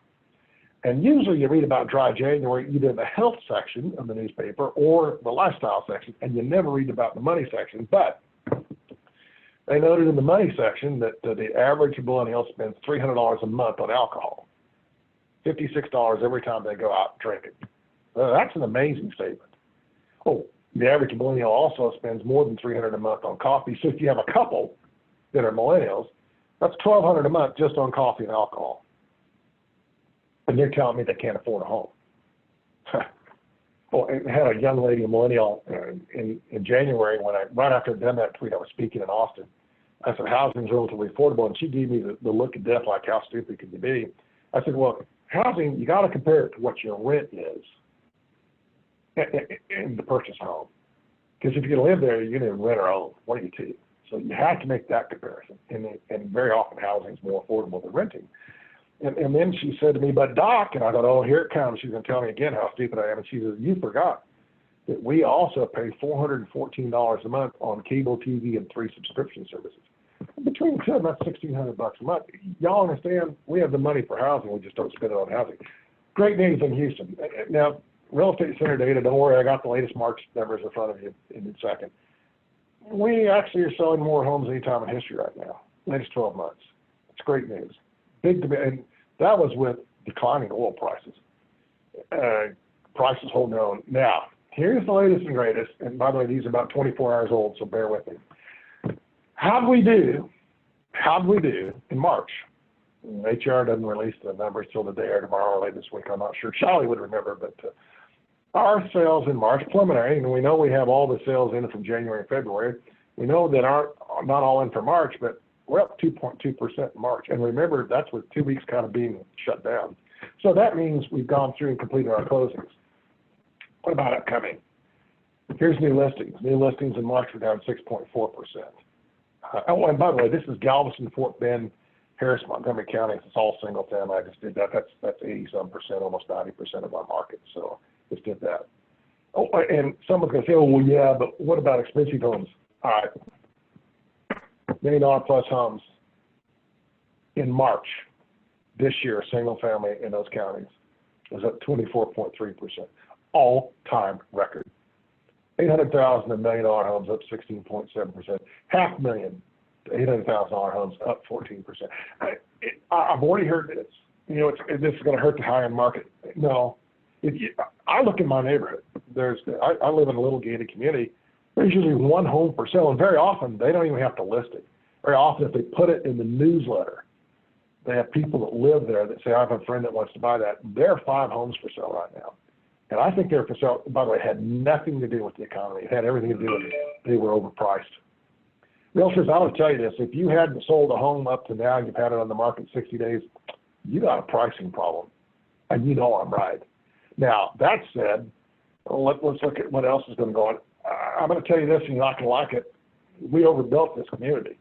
And usually you read about dry January either in the health section of the newspaper or the lifestyle section, and you never read about the money section. But they noted in the money section that the average millennial spends $300 a month on alcohol, $56 every time they go out drinking. That's an amazing statement. Oh, the average millennial also spends more than $300 a month on coffee. So if you have a couple that are millennials, that's $1,200 a month just on coffee and alcohol. And they're telling me they can't afford a home. Well, I had a young lady, a millennial, in January right after I'd done that tweet, I was speaking in Austin. I said, housing's relatively affordable, and she gave me the look of death, like, how stupid could you be? I said, well, housing, you got to compare it to what your rent is in the purchase home. Because if you're going to live there, you're going to rent or own. What are you two? So you have to make that comparison. And very often housing is more affordable than renting. And then she said to me, but Doc, and I thought, oh, here it comes. She's going to tell me again how stupid I am. And she says, you forgot that we also pay $414 a month on cable TV and 3 subscription services. Between the two of them, that's $1,600 a month. Y'all understand, we have the money for housing. We just don't spend it on housing. Great news in Houston. Now, Real Estate Center data, don't worry, I got the latest March numbers in front of you in a second. We actually are selling more homes any time in history right now, latest 12 months. It's great news. Big demand, and that was with declining oil prices. Prices holding their own. Now, here's the latest and greatest, and by the way, these are about 24 hours old, so bear with me. How'd we do in March? HR doesn't release the numbers till the day or tomorrow or late this week. I'm not sure. Charlie would remember, but our sales in March, preliminary, and we know we have all the sales in from January and February. We know that aren't not all in for March, but we're up 2.2% in March. And remember, that's with 2 weeks kind of being shut down. So that means we've gone through and completed our closings. What about upcoming? Here's new listings. New listings in March were down 6.4%. Oh, and by the way, this is Galveston, Fort Bend, Harris, Montgomery counties. It's all single family. I just did that. That's 80-some percent, almost 90% of our market. So just did that. Oh, and someone's going to say, oh, well, yeah, but what about expensive homes? All right. $1 million plus homes in March this year, single family in those counties was up 24.3%. All-time record. 800,000 and $1 million homes up 16.7%. $500,000 to $800,000 homes up 14%. I've already heard this. You know, this is going to hurt the high-end market. No. I look in my neighborhood. I live in a little gated community. There's usually one home for sale, and very often they don't even have to list it. Very often, if they put it in the newsletter, they have people that live there that say, I have a friend that wants to buy that. There are 5 homes for sale right now. And I think they're for sale, by the way, it had nothing to do with the economy. It had everything to do with they were overpriced. Realtors, I will tell you this, if you hadn't sold a home up to now and you've had it on the market 60 days, you got a pricing problem. And you know I'm right. Now, that said, let's look at what else is going to go on. I'm going to tell you this, and you're not going to like it. We overbuilt this community.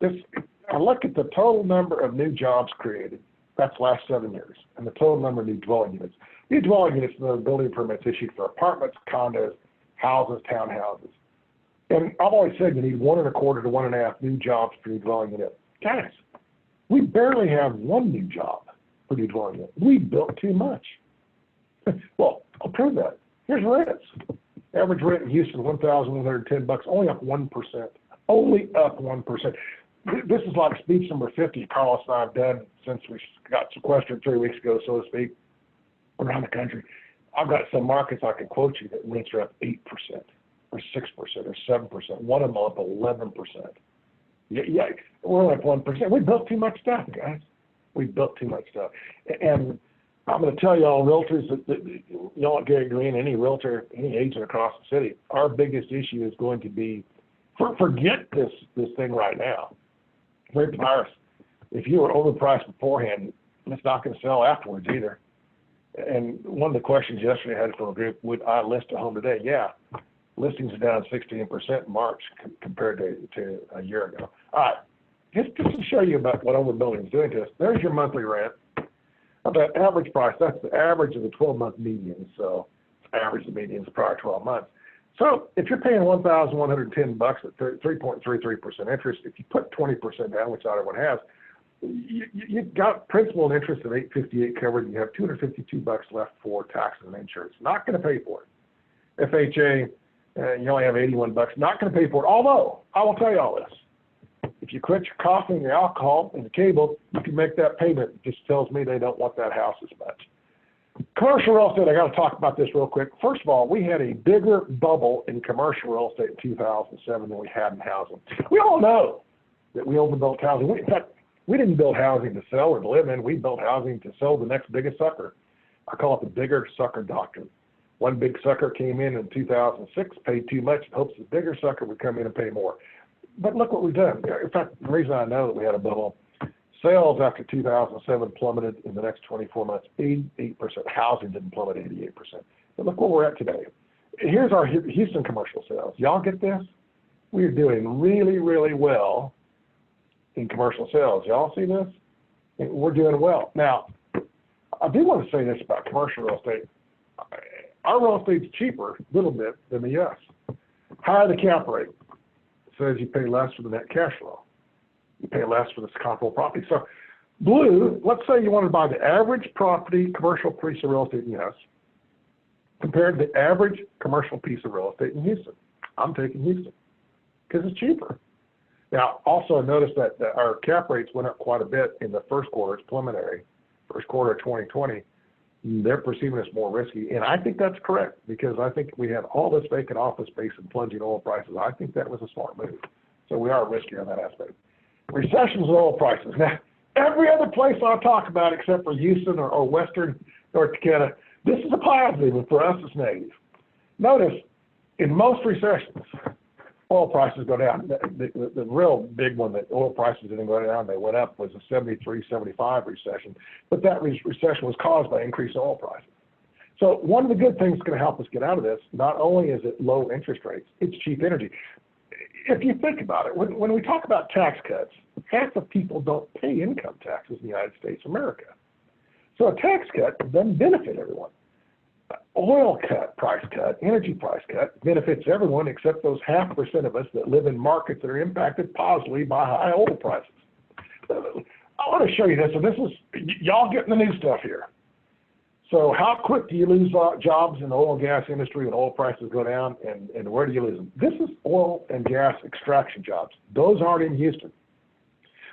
I look at the total number of new jobs created. That's last 7 years, and the total number of new dwelling units. New dwelling units are the building permits issued for apartments, condos, houses, townhouses. And I've always said you need 1.25 to 1.5 new jobs per new dwelling unit. Guys, we barely have 1 new job per new dwelling unit. We built too much. Well, I'll prove that. Here's rents. Average rent in Houston, $1,110, only up 1%. Only up 1%. This is like speech number 50 Carlos and I have done since we got sequestered 3 weeks ago, so to speak, around the country. I've got some markets I can quote you that rents are up 8%. or 6% or 7%. One of them up 11%. Yeah, we're up 1%. We built too much stuff, guys. We built too much stuff. And I'm going to tell y'all, realtors, that y'all, Gary Green, any realtor, any agent across the city, our biggest issue is going to be, forget this thing right now. Rate virus. If you were overpriced beforehand, it's not going to sell afterwards either. And one of the questions yesterday I had from a group, would I list a home today? Yeah. Listings are down 16% in March compared to a year ago. All right. Just to show you about what overbuilding is doing to us, there's your monthly rent. That average price, that's the average of the 12-month median. So average the median is the prior 12 months. So if you're paying $1,110 at 3.33% interest, if you put 20% down, which not everyone has, you've got principal and interest of $858 covered, and you have $252 left for taxes and insurance. Not going to pay for it. FHA, you only have $81. Not going to pay for it. Although I will tell you all this: if you quit your coffee and your alcohol and the cable, you can make that payment. It just tells me they don't want that house as much. Commercial real estate, I got to talk about this real quick. First of all, we had a bigger bubble in commercial real estate in 2007 than we had in housing. We all know that we overbuilt housing. In fact, we didn't build housing to sell or to live in. We built housing to sell the next biggest sucker. I call it the bigger sucker doctrine. One big sucker came in 2006, paid too much, in hopes the bigger sucker would come in and pay more. But look what we've done. In fact, the reason I know that we had a bubble, sales after 2007 plummeted in the next 24 months, 88%. Housing didn't plummet 88%. But look where we're at today. Here's our Houston commercial sales. Y'all get this? We're doing really, really well in commercial sales. Y'all see this? We're doing well. Now, I do want to say this about commercial real estate. Our real estate's cheaper, a little bit, than the U.S. Higher the cap rate. Says you pay less for the net cash flow. You pay less for this comparable property. So blue, let's say you want to buy the average property commercial piece of real estate in the U.S. compared to the average commercial piece of real estate in Houston. I'm taking Houston because it's cheaper. Now, also notice that our cap rates went up quite a bit in the first quarter. It's preliminary. First quarter of 2020, they're perceiving us more risky. And I think that's correct because I think we had all this vacant office space and plunging oil prices. I think that was a smart move. So we are risky on that aspect. Recessions and oil prices. Now, every other place I'll talk about except for Houston or Western North Dakota, this is a positive, and for us it's negative. Notice, in most recessions, oil prices go down. The real big one that oil prices didn't go down, they went up, was the 73, 75 recession. But that recession was caused by increased oil prices. So one of the good things that's going to help us get out of this, not only is it low interest rates, it's cheap energy. If you think about it, when we talk about tax cuts, half of people don't pay income taxes in the United States of America. So a tax cut doesn't benefit everyone. Oil cut, price cut, energy price cut benefits everyone except those 0.5% of us that live in markets that are impacted positively by high oil prices. I want to show you this, and this is, y'all getting the new stuff here. So how quick do you lose jobs in the oil and gas industry when oil prices go down, and where do you lose them? This is oil and gas extraction jobs. Those aren't in Houston.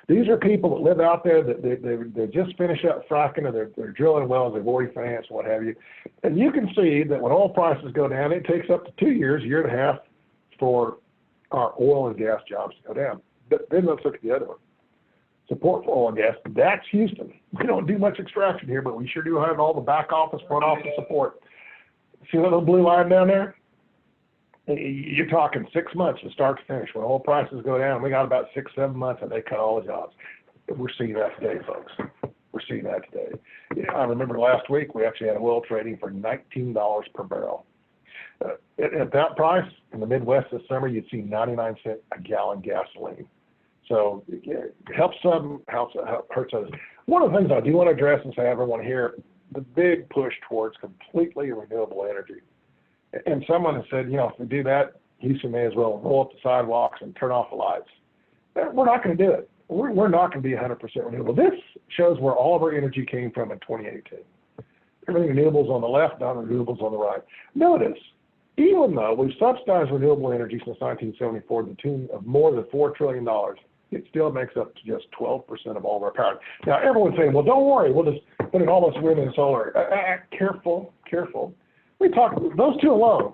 These are people that live out there that they just finished up fracking, or they're drilling wells, they've already financed, what have you. And you can see that when oil prices go down, it takes up to 2 years, a year and a half, for our oil and gas jobs to go down. But then let's look at the other one. Support for oil and gas. That's Houston. We don't do much extraction here, but we sure do have all the back office, front office support. See that little blue line down there? You're talking 6 months from start to finish. When oil prices go down, we got about 6, 7 months, and they cut all the jobs. We're seeing that today, folks. We're seeing that today. Yeah, I remember last week we actually had oil trading for $19 per barrel. At that price, in the Midwest this summer, you'd see 99 cents a gallon gasoline. So it helps some, hurts others. One of the things I do want to address and say everyone here, the big push towards completely renewable energy. And someone has said, you know, if we do that, Houston may as well roll up the sidewalks and turn off the lights. We're not going to do it. We're not going to be 100% renewable. This shows where all of our energy came from in 2018. Everything renewables on the left, non-renewables on the right. Notice, even though we've subsidized renewable energy since 1974 to the tune of more than $4 trillion, it still makes up to just 12% of all of our power. Now, everyone's saying, well, don't worry, we'll just put in all this wind and solar. Careful. We talk, those two alone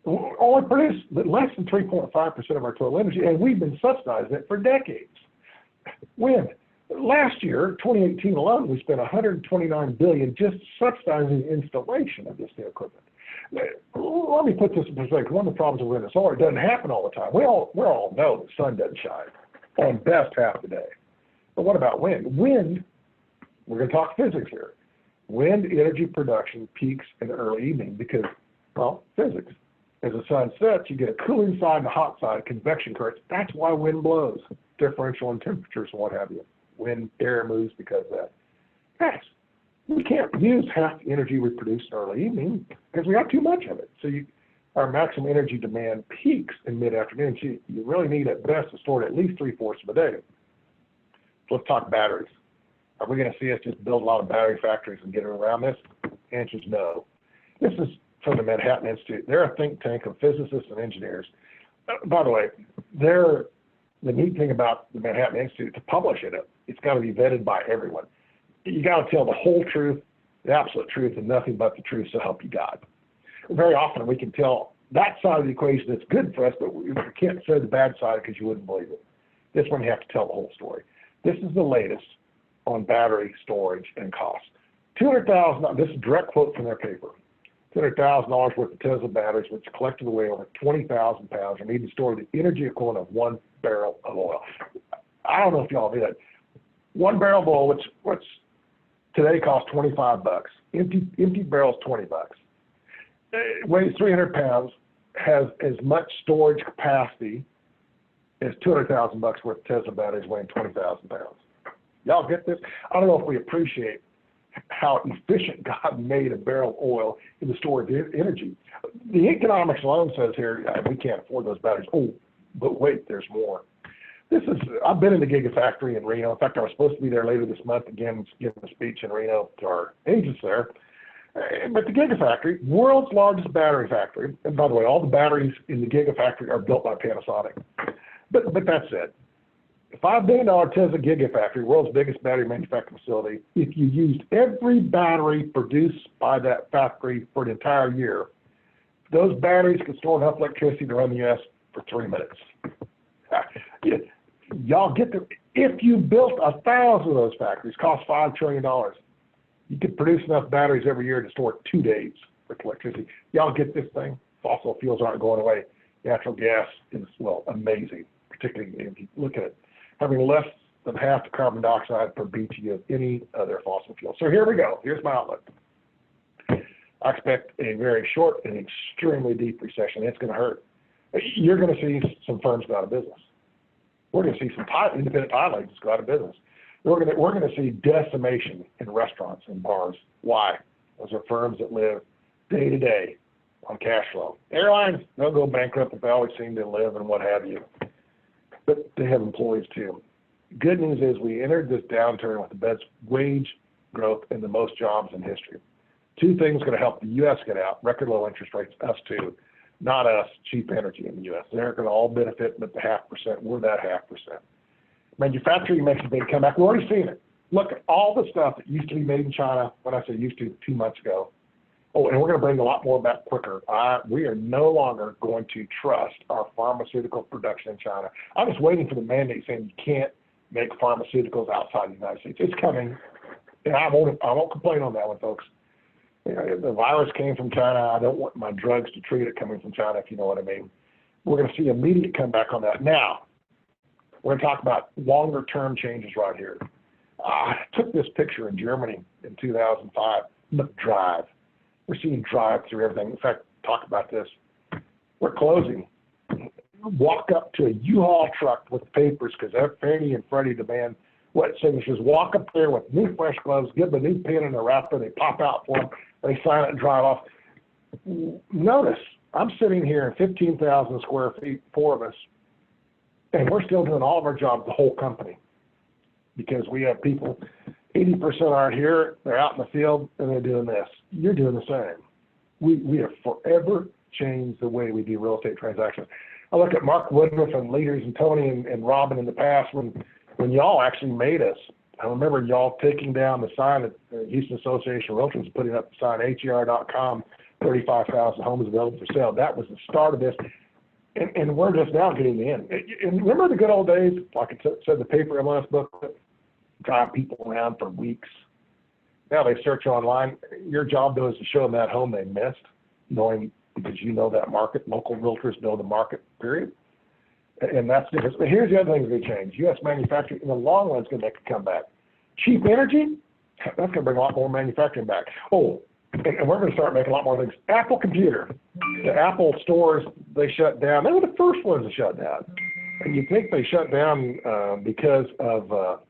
only produce less than 3.5% of our total energy, and we've been subsidizing it for decades. Wind. Last year, 2018 alone, we spent $129 billion just subsidizing the installation of this new equipment. Let me put this in perspective. One of the problems with wind and solar, it doesn't happen all the time. We all know the sun doesn't shine on best half the day. But what about wind? Wind, we're going to talk physics here. Wind energy production peaks in the early evening because, well, physics. As the sun sets, you get a cooling side and a hot side, convection currents. That's why wind blows, differential in temperatures and what have you. Wind, air moves because of that. Yes, we can't use half the energy we produce in early evening because we got too much of it. So our maximum energy demand peaks in mid-afternoon. So you really need at best to store it at least 3/4 of a day. So let's talk batteries. Are we going to see us just build a lot of battery factories and get around this? The answer is no. This is from the Manhattan Institute. They're a think tank of physicists and engineers. By the way, the neat thing about the Manhattan Institute, to publish it, it's got to be vetted by everyone. You got to tell the whole truth, the absolute truth, and nothing but the truth, so help you God. Very often we can tell that side of the equation that's good for us, but we can't say the bad side because you wouldn't believe it. This one you have to tell the whole story. This is the latest on battery storage and cost. $200,000, this is a direct quote from their paper. $200,000 worth of Tesla batteries, which collectively weigh over 20,000 pounds, are needed to store the energy equivalent of 1 barrel of oil. I don't know if y'all knew that. 1 barrel of oil, which today costs $25. Empty barrel's $20. It weighs 300 pounds, has as much storage capacity as $200,000 worth of Tesla batteries weighing 20,000 pounds. Y'all get this? I don't know if we appreciate how efficient God made a barrel of oil in the storage of energy. The economics alone says here, we can't afford those batteries. Oh, but wait, there's more. I've been in the Gigafactory in Reno. In fact, I was supposed to be there later this month again, giving a speech in Reno to our agents there. But the Gigafactory, world's largest battery factory, and by the way, all the batteries in the Gigafactory are built by Panasonic. But that's it. $5 billion Tesla Gigafactory, world's biggest battery manufacturing facility. If you used every battery produced by that factory for an entire year, those batteries could store enough electricity to run the U.S. for 3 minutes. Y'all get the, if you built 1,000 of those factories, cost $5 trillion, you could produce enough batteries every year to store 2 days with electricity. Y'all get this thing? Fossil fuels aren't going away. Natural gas is, well, amazing, particularly if you look at it, having less than half the carbon dioxide per BTU of any other fossil fuel. So here we go. Here's my outlook. I expect a very short and extremely deep recession. It's going to hurt. You're going to see some firms go out of business. We're going to see some independent tile agents go out of business. We're going to see decimation in restaurants and bars. Why? Those are firms that live day to day on cash flow. Airlines, they'll go bankrupt, but they always seem to live and what have you. But they have employees too. Good news is we entered this downturn with the best wage growth and the most jobs in history. Two things going to help the U.S. get out: record low interest rates, us too, not us, cheap energy in the U.S. They're going to all benefit, but the 0.5%, we're that 0.5%. Manufacturing makes a big comeback. We're already seeing it. Look at all the stuff that used to be made in China, when I say used to, 2 months ago. Oh, and we're going to bring a lot more back quicker. We are no longer going to trust our pharmaceutical production in China. I'm just waiting for the mandate saying you can't make pharmaceuticals outside the United States. It's coming, and I won't complain on that one, folks. You know, the virus came from China. I don't want my drugs to treat it coming from China, if you know what I mean. We're going to see immediate comeback on that. Now, we're going to talk about longer-term changes right here. I took this picture in Germany in 2005. Look, drive. We're seeing drive through everything. In fact, talk about this. We're closing. Walk up to a U-Haul truck with papers because Fannie and Freddie demand wet signatures. Walk up there with new fresh gloves, give them a new pen and a wrapper. They pop out for them. They sign it and drive off. Notice, I'm sitting here in 15,000 square feet, 4 of us, and we're still doing all of our jobs, the whole company, because we have people, 80% aren't here, they're out in the field, and they're doing this. You're doing the same. We have forever changed the way we do real estate transactions. I look at Mark Woodruff and leaders and Tony and Robin in the past when y'all actually made us. I remember y'all taking down the sign at the Houston Association of Realtors and putting up the sign, HER.com, 35,000 homes available for sale. That was the start of this. And we're just now getting in. And remember the good old days, like it said, the paper MLS book, drive people around for weeks. Now they search online. Your job, though, is to show them that home they missed, knowing because you know that market. Local realtors know the market, period. And that's different. But here's the other thing that they change. U.S. manufacturing, in the long run, is going to make a comeback. Cheap energy, that's going to bring a lot more manufacturing back. Oh, and we're going to start making a lot more things. Apple Computer, the Apple stores, they shut down. They were the first ones to shut down. And you think they shut down because of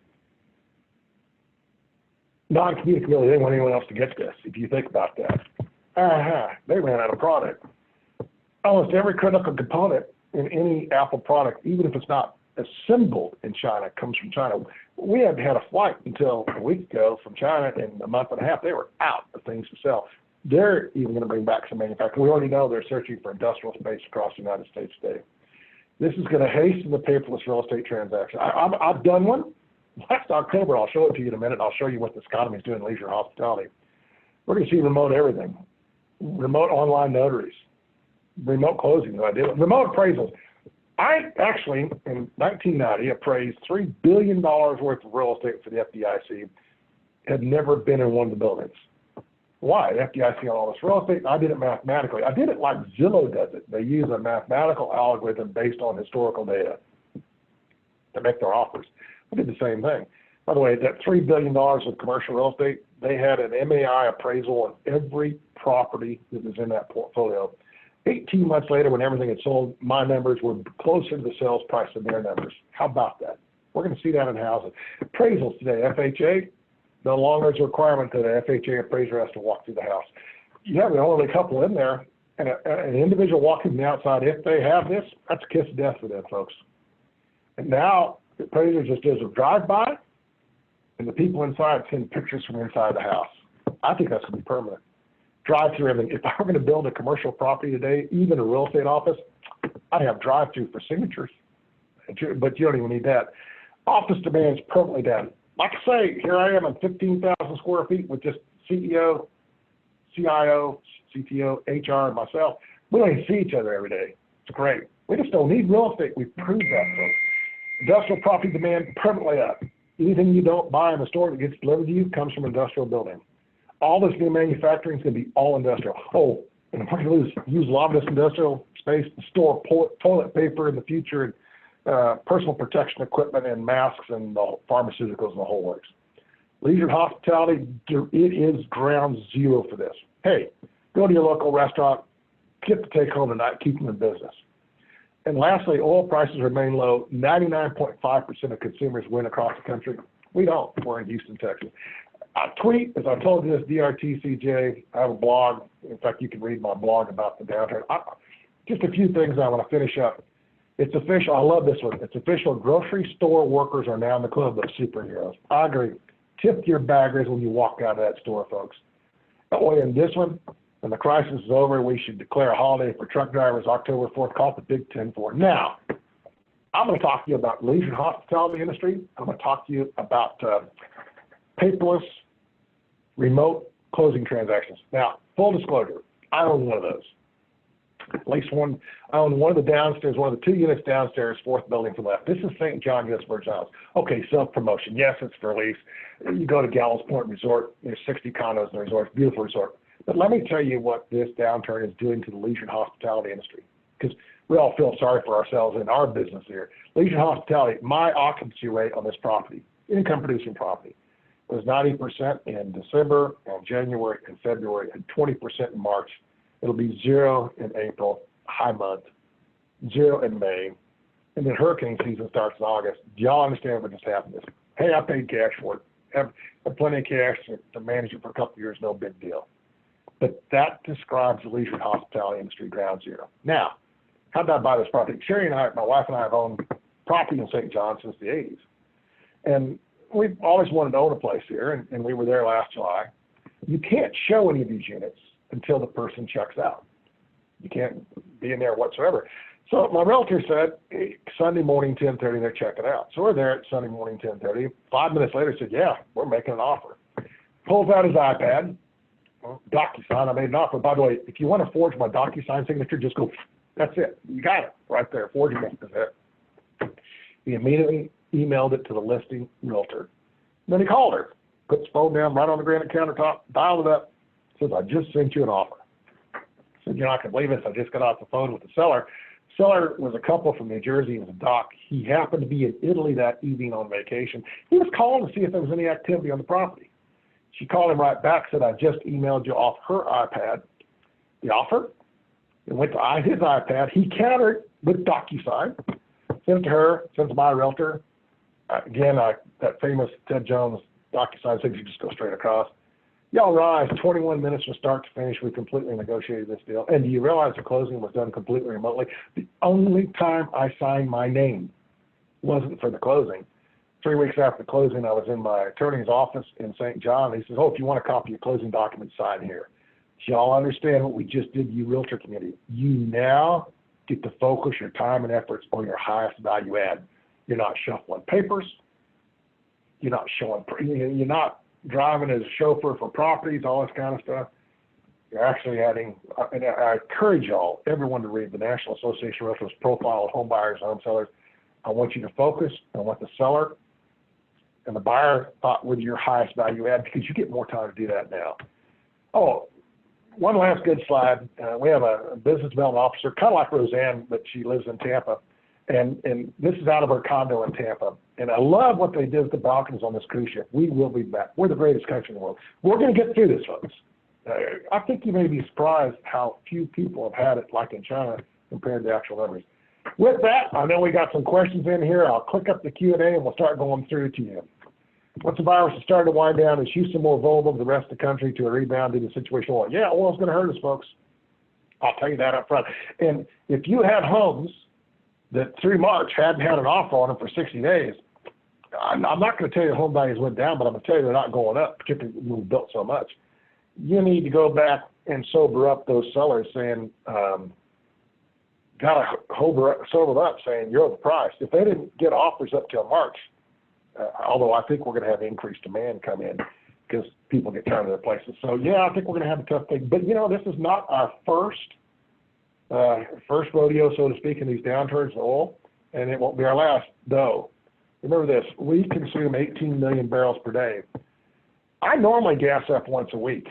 non-communicability. They didn't want anyone else to get this, if you think about that. They ran out of product. Almost every critical component in any Apple product, even if it's not assembled in China, comes from China. We hadn't had a flight until a week ago from China. In a month and a half, they were out of things to sell. They're even going to bring back some manufacturing. We already know they're searching for industrial space across the United States today. This is going to hasten the paperless real estate transaction. I've done one last October. I'll show it to you in a minute. I'll show you what this economy is doing in leisure hospitality. We're going to see remote everything, remote online notaries, remote closing, remote appraisals. I actually, in 1990, appraised $3 billion worth of real estate for the FDIC. Had never been in one of the buildings. Why? The FDIC on all this real estate. I did it mathematically. I did it like Zillow does it. They use a mathematical algorithm based on historical data to make their offers. I did the same thing. By the way, that $3 billion of commercial real estate, they had an MAI appraisal on every property that was in that portfolio. 18 months later, when everything had sold, my numbers were closer to the sales price than their numbers. How about that? We're going to see that in housing. Appraisals today, FHA, no longer is a requirement that an FHA appraiser has to walk through the house. You have only a couple in there, and an individual walking from the outside, if they have this, that's a kiss of death for them, folks. And now the appraiser just does a drive-by, and the people inside send pictures from inside the house. I think that's going to be permanent. Drive-through everything. If I were going to build a commercial property today, even a real estate office, I'd have drive-through for signatures, but you don't even need that. Office demand is permanently down. Like I say, here I am on 15,000 square feet with just CEO, CIO, CTO, HR, and myself. We don't even see each other every day. It's great. We just don't need real estate. We've proved that, folks. Industrial property demand permanently up. Anything you don't buy in the store that gets delivered to you comes from industrial building. All this new manufacturing is going to be all industrial. Oh, and we're going to use a lot of this industrial space to store toilet paper in the future, and personal protection equipment and masks and the pharmaceuticals and the whole works. Leisure hospitality, it is ground zero for this. Hey, go to your local restaurant, get the take home tonight, keep them in business. And lastly, oil prices remain low. 99.5% of consumers win across the country. We don't. We're in Houston, Texas. I tweet, as I told you, this DRTCJ. I have a blog. In fact, you can read my blog about the downturn. Just a few things I want to finish up. It's official. I love this one. It's official. Grocery store workers are now in the club of superheroes. I agree. Tip your baggers when you walk out of that store, folks. That way, in this one, when the crisis is over, we should declare a holiday for truck drivers October 4th. Call it the Big 10 for it. Now, I'm going to talk to you about leisure hospitality industry. I'm going to talk to you about paperless remote closing transactions. Now, full disclosure, I own one of those. At least one. I own one of the downstairs, one of the 2 units downstairs, fourth building from left. This is St. John, U.S. Virgin Islands. Okay, self-promotion. Yes, it's for lease. You go to Gallows Point Resort. There's 60 condos in the resort. Beautiful resort. But let me tell you what this downturn is doing to the leisure and hospitality industry, because we all feel sorry for ourselves in our business here. Leisure hospitality, my occupancy rate on this property, income-producing property, was 90% in December and January and February and 20% in March. It'll be 0 in April, high month, 0 in May, and then hurricane season starts in August. Do y'all understand what just happened? Hey, I paid cash for it. Have plenty of cash to manage it for a couple of years, no big deal. But that describes the leisure and hospitality industry ground zero. Now, how did I buy this property? Sherry and I, my wife and I, have owned property in St. John since the 80s. And we've always wanted to own a place here, and we were there last July. You can't show any of these units until the person checks out. You can't be in there whatsoever. So my realtor said, hey, Sunday morning, 10:30, they're checking out. So we're there at Sunday morning, 10:30. 5 minutes later, said, yeah, we're making an offer. Pulls out his iPad, DocuSign, I made an offer. By the way, if you want to forge my DocuSign signature, just go, that's it. You got it right there. Forging it is it. He immediately emailed it to the listing realtor. Then he called her, put his phone down right on the granite countertop, dialed it up, says, I just sent you an offer. I said, you're not going to believe this. I just got off the phone with the seller. Seller was a couple from New Jersey. He was a doc. He happened to be in Italy that evening on vacation. He was calling to see if there was any activity on the property. She called him right back, said, I just emailed you off her iPad the offer. It went to his iPad. He countered with DocuSign, sent it to her, sent it to my realtor. Again, that famous Ted Jones DocuSign says you just go straight across. Y'all rise, 21 minutes from start to finish. We completely negotiated this deal. And do you realize the closing was done completely remotely? The only time I signed my name wasn't for the closing. 3 weeks after the closing, I was in my attorney's office in St. John. He says, if you want a copy of closing documents, sign here. Do y'all understand what we just did, you realtor community? You now get to focus your time and efforts on your highest value add. You're not shuffling papers. You're not driving as a chauffeur for properties, all this kind of stuff. You're actually adding, and I encourage y'all, everyone to read the National Association of Realtors profile of home buyers and home sellers. I want you to focus on what the seller and the buyer thought was your highest value add, because you get more time to do that now. One last good slide. We have a business development officer, kind of like Roseanne, but she lives in Tampa. And this is out of her condo in Tampa. And I love what they did with the balconies on this cruise ship. We will be back. We're the greatest country in the world. We're going to get through this, folks. I think you may be surprised how few people have had it like in China compared to actual numbers. With that, I know we got some questions in here. I'll click up the Q&A and we'll start going through to you. Once the virus is starting to wind down, is Houston more vulnerable than the rest of the country to a rebound due to situational oil? Yeah, oil's going to hurt us, folks. I'll tell you that up front. And if you had homes that through March hadn't had an offer on them for 60 days, I'm not going to tell you home values went down, but I'm going to tell you they're not going up, particularly when we built so much. You need to go back and sober up those sellers saying, got to sober up saying you're overpriced. If they didn't get offers up till March, although I think we're going to have increased demand come in because people get tired of their places. So, yeah, I think we're going to have a tough thing. But, this is not our first rodeo, so to speak, in these downturns in oil, and it won't be our last, though. Remember this, we consume 18 million barrels per day. I normally gas up once a week.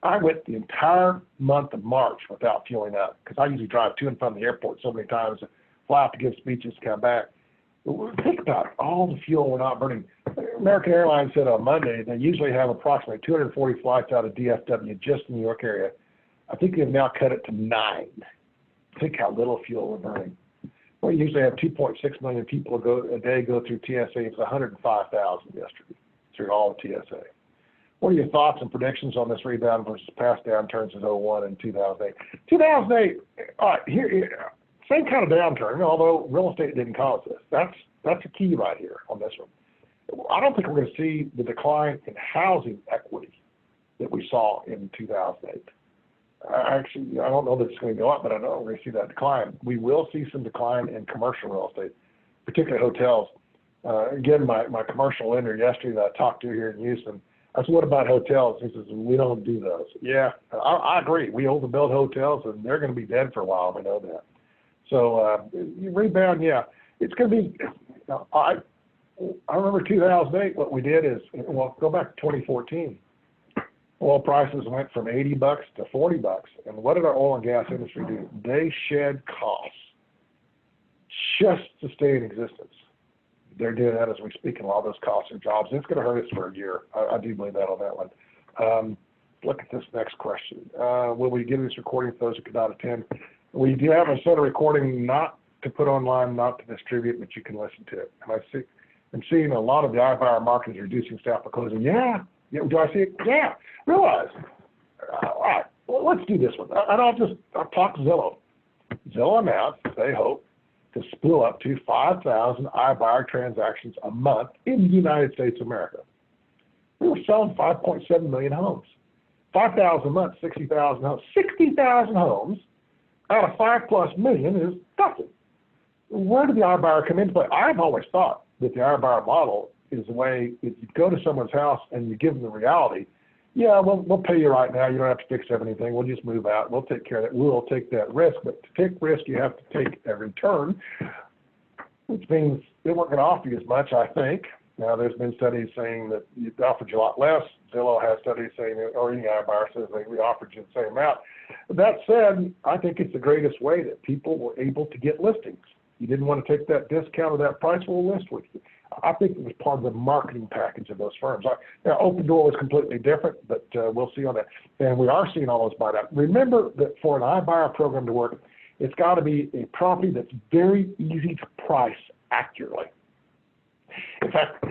I went the entire month of March without fueling up because I usually drive to and from the airport so many times, fly out to give speeches, come back. Think about it, all the fuel we're not burning. American Airlines said on Monday they usually have approximately 240 flights out of DFW just in the New York area. I think they've now cut it to 9. Think how little fuel we're burning. We usually have 2.6 million people a day go through TSA. It was 105,000 yesterday through all of TSA. What are your thoughts and predictions on this rebound versus past downturns in 2001 and 2008? 2008, all right, here, same kind of downturn, although real estate didn't cause this. That's a key right here on this one. I don't think we're going to see the decline in housing equity that we saw in 2008. I don't know that it's going to go up, but I know we're going to see that decline. We will see some decline in commercial real estate, particularly hotels. Again, my commercial lender yesterday that I talked to here in Houston, I said, what about hotels? He says, we don't do those. Yeah, I agree. We overbuild hotels, and they're going to be dead for a while. We know that. So rebound, yeah. It's going to be I remember 2008, what we did is, well, go back to 2014. Oil prices went from $80 to $40. And what did our oil and gas industry do? They shed costs just to stay in existence. They're doing that as we speak, and a lot of those costs are jobs. And it's going to hurt us for a year. I do believe that on that one. Look at this next question. Will we give this recording for those who could not attend? We do have a set of recording not to put online, not to distribute, but you can listen to it. And I'm seeing a lot of the iBuyer market is reducing staff for closing. Yeah. Do I see it? Yeah. Realize. All right. Well, let's do this one. I'll talk Zillow. Zillow announced they hope to spool up to 5,000 iBuyer transactions a month in the United States of America. We were selling 5.7 million homes. 5,000 a month, 60,000 homes. 60,000 homes out of 5+ million is nothing. Where did the iBuyer come into play? I've always thought that the iBuyer model is the way that you go to someone's house and you give them the reality, yeah, we'll pay you right now. You don't have to fix everything. We'll just move out. We'll take care of that. We'll take that risk. But to take risk, you have to take a return, which means they weren't going to offer you as much, I think. Now, there's been studies saying that you offered you a lot less. Zillow has studies saying, or any iBuyer says we offered you the same amount. That said, I think it's the greatest way that people were able to get listings. You didn't want to take that discount or that price, we'll list with you. I think it was part of the marketing package of those firms. Now, Open Door was completely different, but we'll see on that. And we are seeing all those buy out. Remember that for an iBuyer program to work, it's got to be a property that's very easy to price accurately. In fact,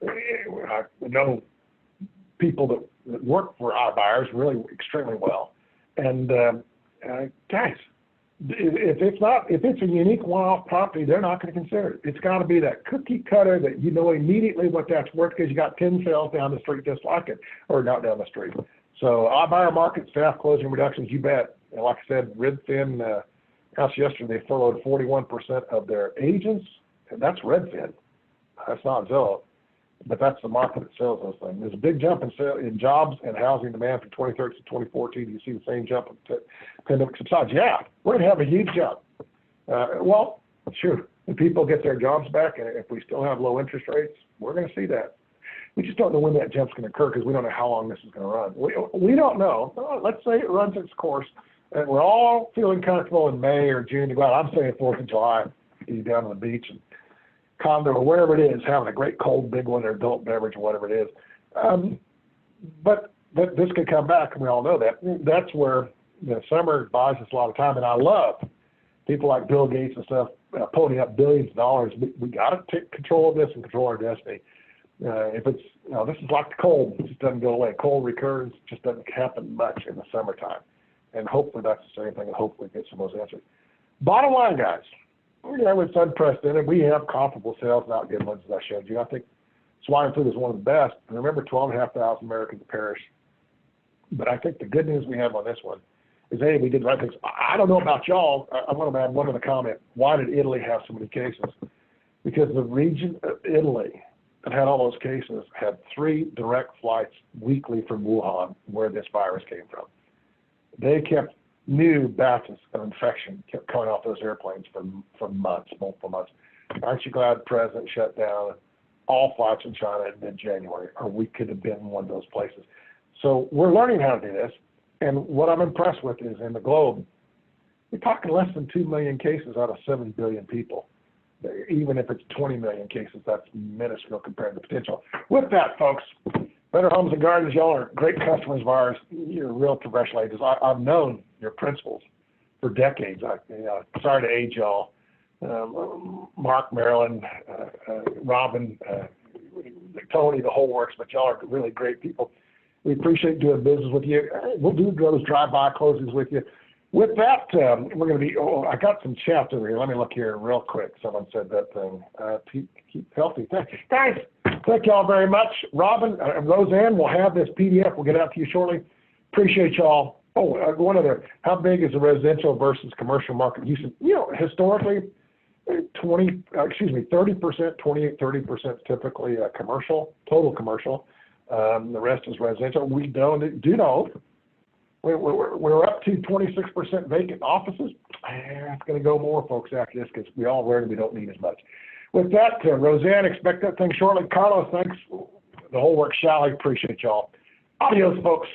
I know people that work for iBuyers really extremely well. And guys, if it's a unique one-off property, they're not going to consider it. It's got to be that cookie cutter that you know immediately what that's worth because you got 10 sales down the street just like it, or not down the street. So iBuyer market, staff closing reductions, you bet. And like I said, Redfin, yesterday they furloughed 41% of their agents, and that's Redfin. That's not Zillow, but that's the market that sells those things. There's a big jump in jobs and housing demand from 2013 to 2014. You see the same jump in pandemic subsides. Yeah, we're going to have a huge jump. Well, sure, if people get their jobs back and if we still have low interest rates, we're going to see that. We just don't know when that jump's going to occur because we don't know how long this is going to run. We don't know. Let's say it runs its course, and we're all feeling comfortable in May or June to go out. I'm saying 4th of July, be down on the beach and condo or wherever it is, having a great cold big one or adult beverage or whatever it is. But this could come back, and we all know that. That's where the summer buys us a lot of time, and I love people like Bill Gates and stuff pulling up billions of dollars. We got to take control of this and control our destiny. If it's, this is like the cold, it just doesn't go away. Cold recurs, just doesn't happen much in the summertime. And hopefully that's the same thing, and hopefully get some of those answers. Bottom line, guys, it's unprecedented. We have comparable sales, not good ones, as I showed you. I think swine flu is one of the best. And remember, 12,500 Americans perish. But I think the good news we have on this one is, hey, we did the right things. I don't know about y'all. I want to add one other comment. Why did Italy have so many cases? Because the region of Italy that had all those cases had 3 direct flights weekly from Wuhan, where this virus came from. They kept new batches of infection kept coming off those airplanes for months, multiple months. Aren't you glad the president shut down all flights in China in mid-January, or we could have been one of those places. So we're learning how to do this, and what I'm impressed with is in the globe, we're talking less than 2 million cases out of 7 billion people. Even if it's 20 million cases, that's minuscule compared to the potential. With that, folks, Better Homes and Gardens, y'all are great customers of ours. You're real professional agents. I've known your principals for decades. Sorry to age y'all. Mark, Marilyn, Robin, Tony, the whole works, but y'all are really great people. We appreciate doing business with you. We'll do those drive-by closings with you. With that, we're going to be, I got some chat over here. Let me look here real quick. Someone said that thing. Keep healthy. Guys, thank y'all very much. Robin, Roseanne, we'll have this PDF. We'll get out to you shortly. Appreciate y'all. One other. How big is the residential versus commercial market? Historically, 30%, 30% typically commercial, total commercial. The rest is residential. We do know we're up to 26% vacant offices. It's going to go more, folks, after this because we all learned we don't need as much. With that, Roseanne, expect that thing shortly. Carlos, thanks. The whole works, Sally, appreciate y'all. Adios, folks.